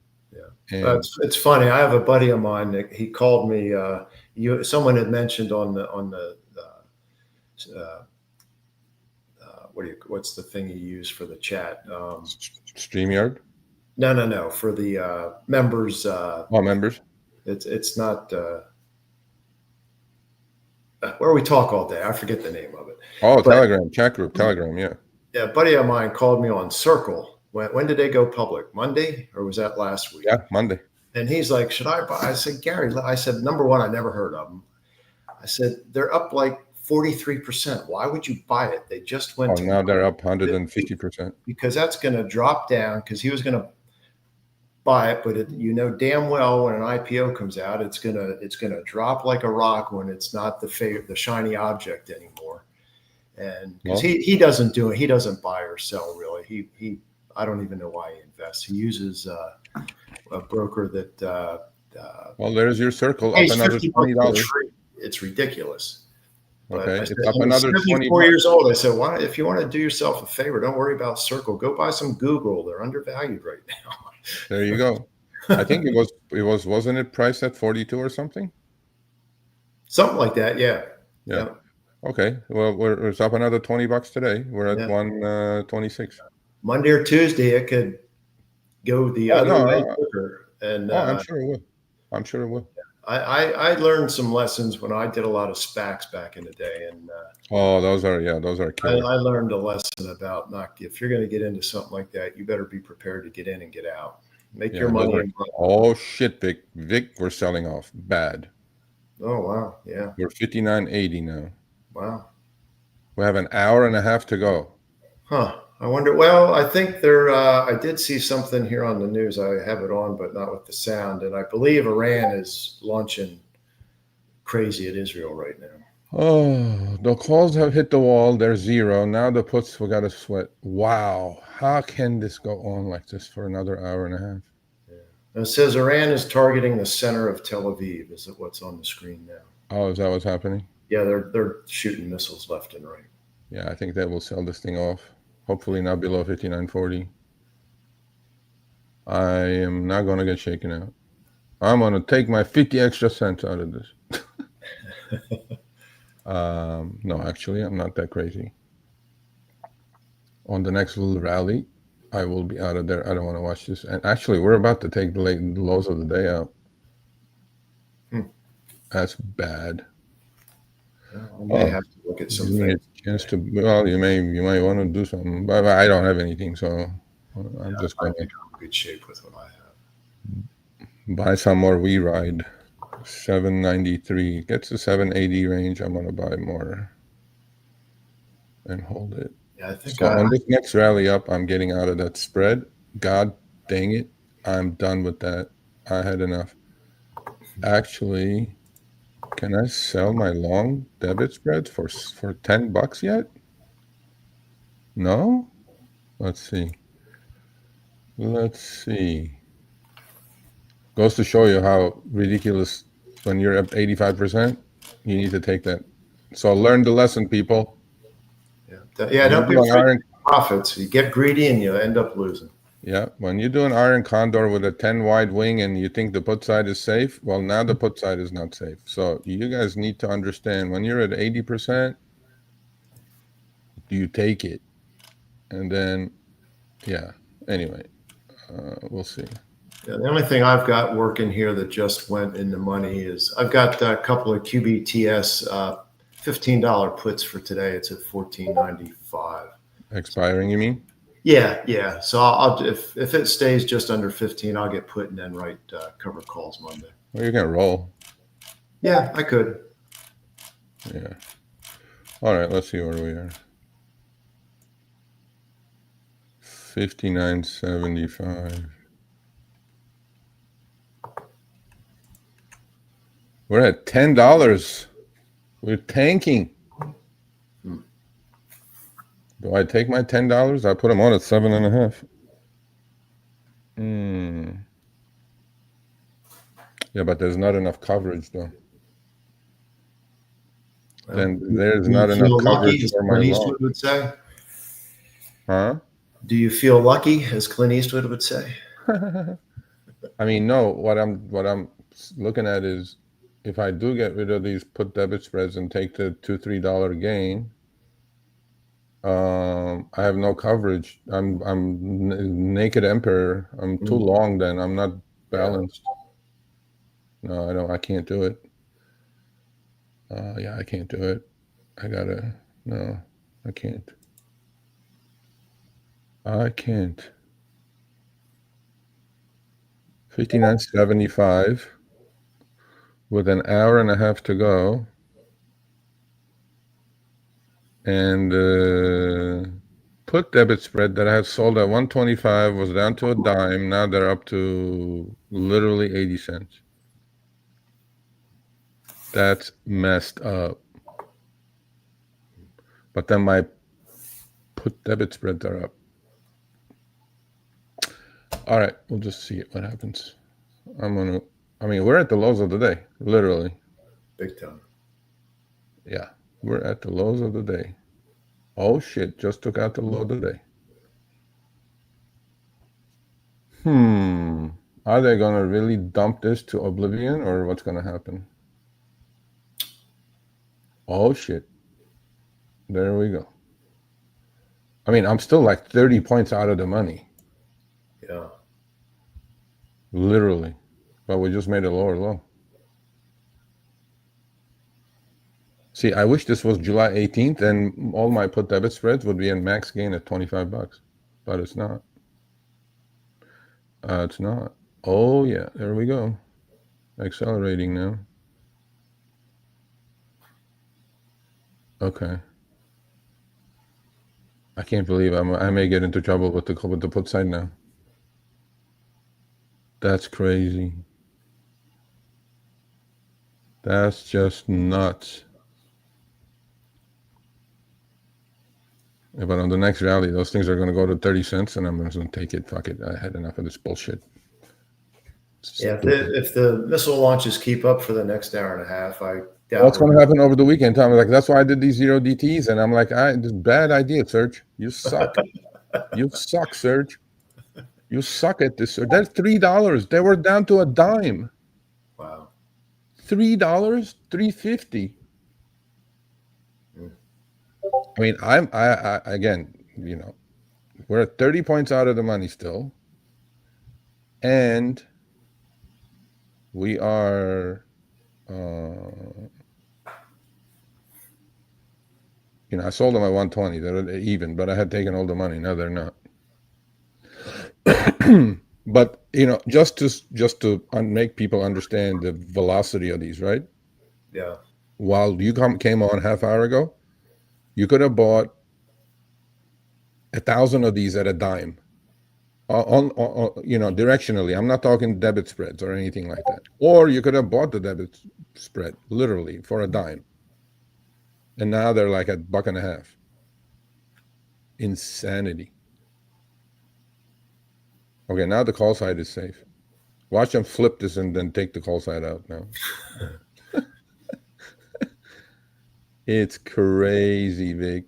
Yeah, it's funny. I have a buddy of mine that he called me. Someone had mentioned on the what's the thing you use for the chat? StreamYard? No. For the members. Members. It's not where we talk all day. I forget the name of it. Telegram, chat group, Telegram. Yeah. Yeah, a buddy of mine called me on Circle. When did they go public? Monday, or was that last week? Yeah, Monday. And he's like, should I buy? I said, Gary, I said, number one, I never heard of them. I said, they're up like 43%. Why would you buy it? They just went. Now they're up 150%. Because that's going to drop down, because he was going to buy it, but damn well when an IPO comes out, it's gonna drop like a rock when it's not the shiny object anymore. And because he doesn't do it, he doesn't buy or sell really. He I don't even know why he invests. He uses a broker that. There's your Circle, up another $20. It's ridiculous. Okay, it's up another 24 years old. I said, "Why? If you want to do yourself a favor, don't worry about Circle. Go buy some Google. They're undervalued right now." There you go. I think wasn't it priced at 42 or something? Something like that. Yeah. Okay. Well, it's up another $20 today. We're at 126. Monday or Tuesday, it could go the other way quicker. And I'm sure it will. I learned some lessons when I did a lot of SPACs back in the day, and those are killer. I learned a lesson about if you're going to get into something like that, you better be prepared to get in and get out. Make your money. Oh shit, Vic, we're selling off bad. Oh wow, yeah. We're 59.80 now. Wow. We have an hour and a half to go. Huh. I wonder. Well, I think I did see something here on the news. I have it on, but not with the sound. And I believe Iran is launching crazy at Israel right now. Oh, the calls have hit the wall. They're zero. Now the puts, we got to sweat. Wow. How can this go on like this for another hour and a half? Yeah. It says Iran is targeting the center of Tel Aviv. Is it what's on the screen now? Oh, is that what's happening? Yeah, they're shooting missiles left and right. Yeah, I think that will sell this thing off. Hopefully not below 59.40. I am not going to get shaken out. I'm going to take my 50 extra cents out of this. No, actually, I'm not that crazy. On the next little rally, I will be out of there. I don't want to watch this. And actually, we're about to take the lows of the day out. That's bad. I may have to look at some things. You may want to do something, but I don't have anything, so I'm just going to. I'm in good shape with what I have. Buy some more. We ride 793. Gets to 780 range. I'm going to buy more and hold it. Yeah, I think on this next rally up, I'm getting out of that spread. God dang it, I'm done with that. I had enough. Actually, can I sell my long debit spreads for $10 yet? No? Let's see. Goes to show you how ridiculous when you're up 85%. You need to take that. So learn the lesson, people. Yeah. Don't be You do an afraid iron, of profits. You get greedy and you end up losing. yeah. When you do an iron condor with a 10 wide wing and you think the put side is safe, well, now the put side is not safe. So you guys need to understand when you're at 80%, you take it. And then, yeah. Anyway, we'll see. Yeah, the only thing I've got working here that just went in the money is I've got a couple of QBTS $15 puts for today. It's at 14.95. Expiring, you mean? Yeah. So I'll if it stays just under 15, I'll get put and then write covered calls Monday. Well, you can roll. Yeah, I could. Yeah. All right, let's see where we are. 59.75. We're at $10. We're tanking. Do I take my $10? I put them on at 7.5. Yeah, but there's not enough coverage though. Well, Then there's do you not enough feel lucky, coverage as for my Clint long. Eastwood would say? Huh? Do you feel lucky, as Clint Eastwood would say? I mean, no. What I'm looking at is if I do get rid of these put debit spreads and take the $2-3 gain, I have no coverage. I'm naked emperor. I'm too long. Then I'm not balanced. No, I don't. I can't do it. Yeah, I can't do it. No, I can't. I can't. 59.75 with an hour and a half to go. And put debit spread that I had sold at 125 was down to a dime. Now they're up to literally 80 cents. That's messed up. But then my put debit spreads are up. All right, we'll just see what happens. I mean, we're at the lows of the day, literally. Big time. Yeah, we're at the lows of the day. Oh shit, just took out the low of the day. Are they going to really dump this to oblivion or what's going to happen? Oh shit. There we go. I mean, I'm still like 30 points out of the money. Yeah. Literally. But we just made a lower low. See, I wish this was July 18th and all my put debit spreads would be in max gain at 25 bucks. But it's not. It's not. Oh yeah, there we go. Accelerating now. Okay. I can't believe I may get into trouble with the put side now. That's crazy. That's just nuts. Yeah, but on the next rally, those things are going to go to 30 cents, and I'm just going to take it. Fuck it. I had enough of this bullshit. Yeah, if the missile launches keep up for the next hour and a half, I doubt what's going to happen over the weekend, Tom? Like, that's why I did these 0 DTs, and I'm like, this is bad idea, Serge. You suck. You suck, Serge. You suck at this, Serge. That's $3. They were down to a dime. Wow. $3, $3.50. I mean, I again, you know, we're at 30 points out of the money still, and we are, you know, I sold them at 120. They're even, but I had taken all the money. Now they're not. But you know, just to make people understand the velocity of these, right? Yeah. While you came on half hour ago, you could have bought 1,000 of these at a dime. On you know, directionally. I'm not talking debit spreads or anything like that. Or you could have bought the debit spread literally for a dime. And now they're like $1.50. Insanity. Okay, now the call side is safe. Watch them flip this and then take the call side out now. It's crazy, Vic.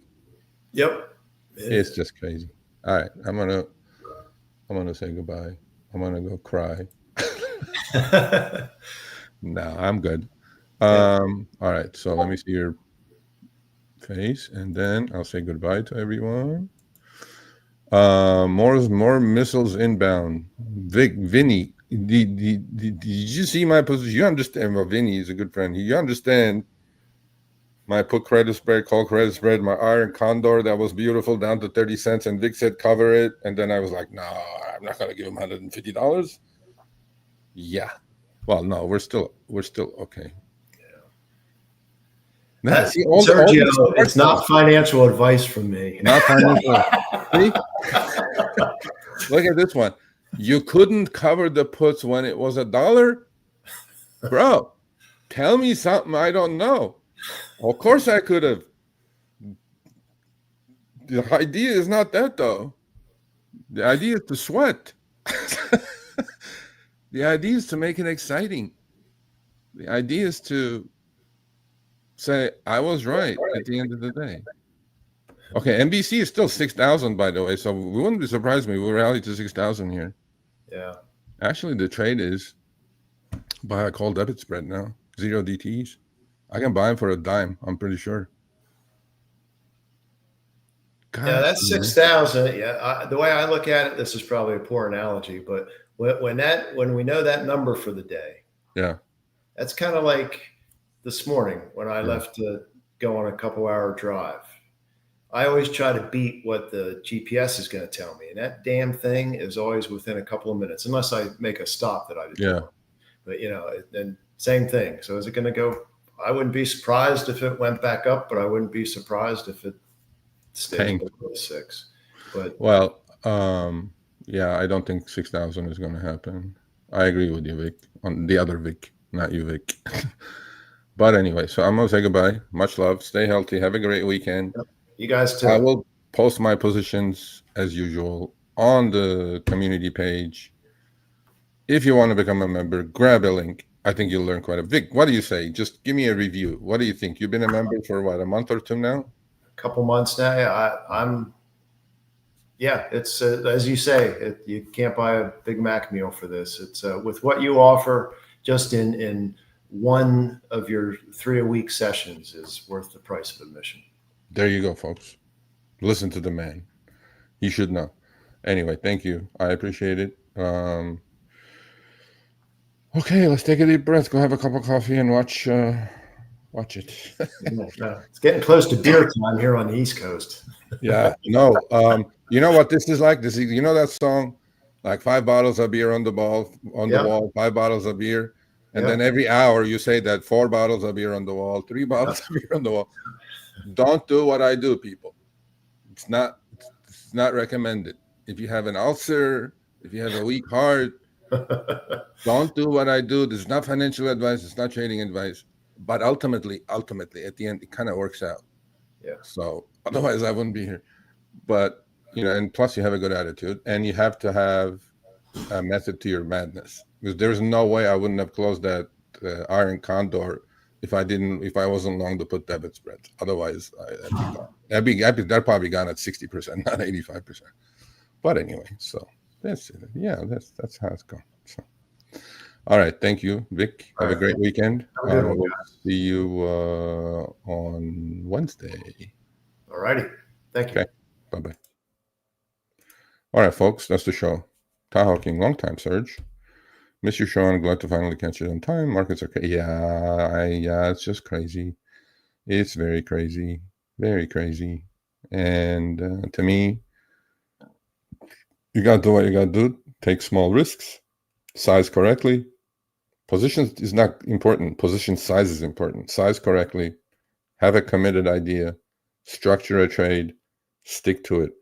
Yep. It's just crazy. All right, I'm gonna say goodbye. I'm gonna go cry. No, I'm good. Yep. All right, so let me see your face, and then I'll say goodbye to everyone. More missiles inbound. Vinny, did you see my position? You understand? Well, Vinny is a good friend. You understand my put credit spread, call credit spread, my iron condor that was beautiful down to 30 cents, and Vic said cover it, and then I was like, no, I'm not gonna give him $150. Yeah. Well, no, we're still okay. Nah, see all Sergio, these it's not financial advice from me. not financial. See? Look at this one. You couldn't cover the puts when it was $1? Bro, tell me something I don't know. Of course I could have. The idea is not that though. The idea is to sweat. The idea is to make it exciting. The idea is to say, I was right at the end of the day. Okay, NBC is still 6,000, by the way, so we wouldn't be surprised me. We're rallied to 6,000 here. Yeah. Actually, the trade is buy a call debit spread now. 0 DTs. I can buy them for a dime, I'm pretty sure. Yeah, Gosh, that's 6,000. Yeah, the way I look at it, this is probably a poor analogy, but when we know that number for the day, yeah, that's kind of like this morning when I left to go on a couple-hour drive. I always try to beat what the GPS is going to tell me, and that damn thing is always within a couple of minutes, unless I make a stop that I didn't. yeah. But then same thing. So is it going to go? I wouldn't be surprised if it went back up, but I wouldn't be surprised if it stays below 6. But well, yeah, I don't think 6,000 is going to happen. I agree with you, Vic. On the other Vic, not you, Vic. But anyway, so I'm gonna say goodbye. Much love. Stay healthy. Have a great weekend. You guys too. I will post my positions as usual on the community page. If you want to become a member, grab a link. I think you'll learn quite a bit. Vic, what do you say? Just give me a review. What do you think? You've been a member for what, a month or two now? A couple months now. Yeah, it's as you say, you can't buy a Big Mac meal for this. It's with what you offer just in one of your 3 a week sessions is worth the price of admission. There you go, folks. Listen to the man. He should know. Anyway, thank you. I appreciate it. Okay, let's take a deep breath. Go have a cup of coffee and watch it. It's getting close to beer time here on the East Coast. Yeah. No. You know what this is like? This is, you know that song, like 5 bottles of beer on the wall, 5 bottles of beer, and then every hour you say that 4 bottles of beer on the wall, 3 bottles of beer on the wall. Don't do what I do, people. It's not recommended. If you have an ulcer, if you have a weak heart, don't do what I do. This is not financial advice. It's not trading advice. But ultimately, at the end, it kind of works out. Yeah. So otherwise, I wouldn't be here. But and plus, you have a good attitude, and you have to have a method to your madness. Because there's no way I wouldn't have closed that iron condor if I wasn't long to put debit spreads. Otherwise, that'd probably gone at 60%, not 85%. But anyway, so that's how it's going. So, all right, thank you, Vic. Have a great weekend. We'll see you on Wednesday. All righty. Thank you. Okay. Bye-bye. All right, folks, that's the show. Tahoe King, long time, Serge. Miss you, Sean. Glad to finally catch it on time. Markets are crazy. Yeah, it's just crazy. It's very crazy. Very crazy. And to me, you got to do what you got to do. Take small risks. Size correctly. Position is not important. Position size is important. Size correctly. Have a committed idea. Structure a trade. Stick to it.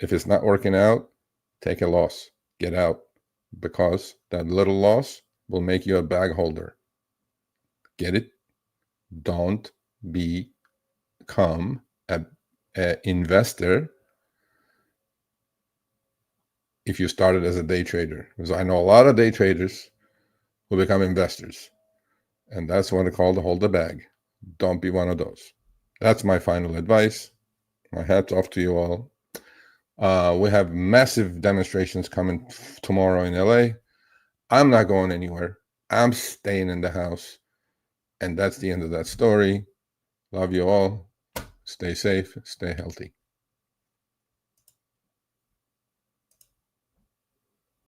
If it's not working out, take a loss. Get out. Because that little loss will make you a bag holder. Get it? Don't become an investor if you started as a day trader. Because I know a lot of day traders who become investors. And that's what they call to hold the bag. Don't be one of those. That's my final advice. My hat's off to you all. We have massive demonstrations coming tomorrow in LA. I'm not going anywhere. I'm staying in the house. And that's the end of that story. Love you all. Stay safe. Stay healthy.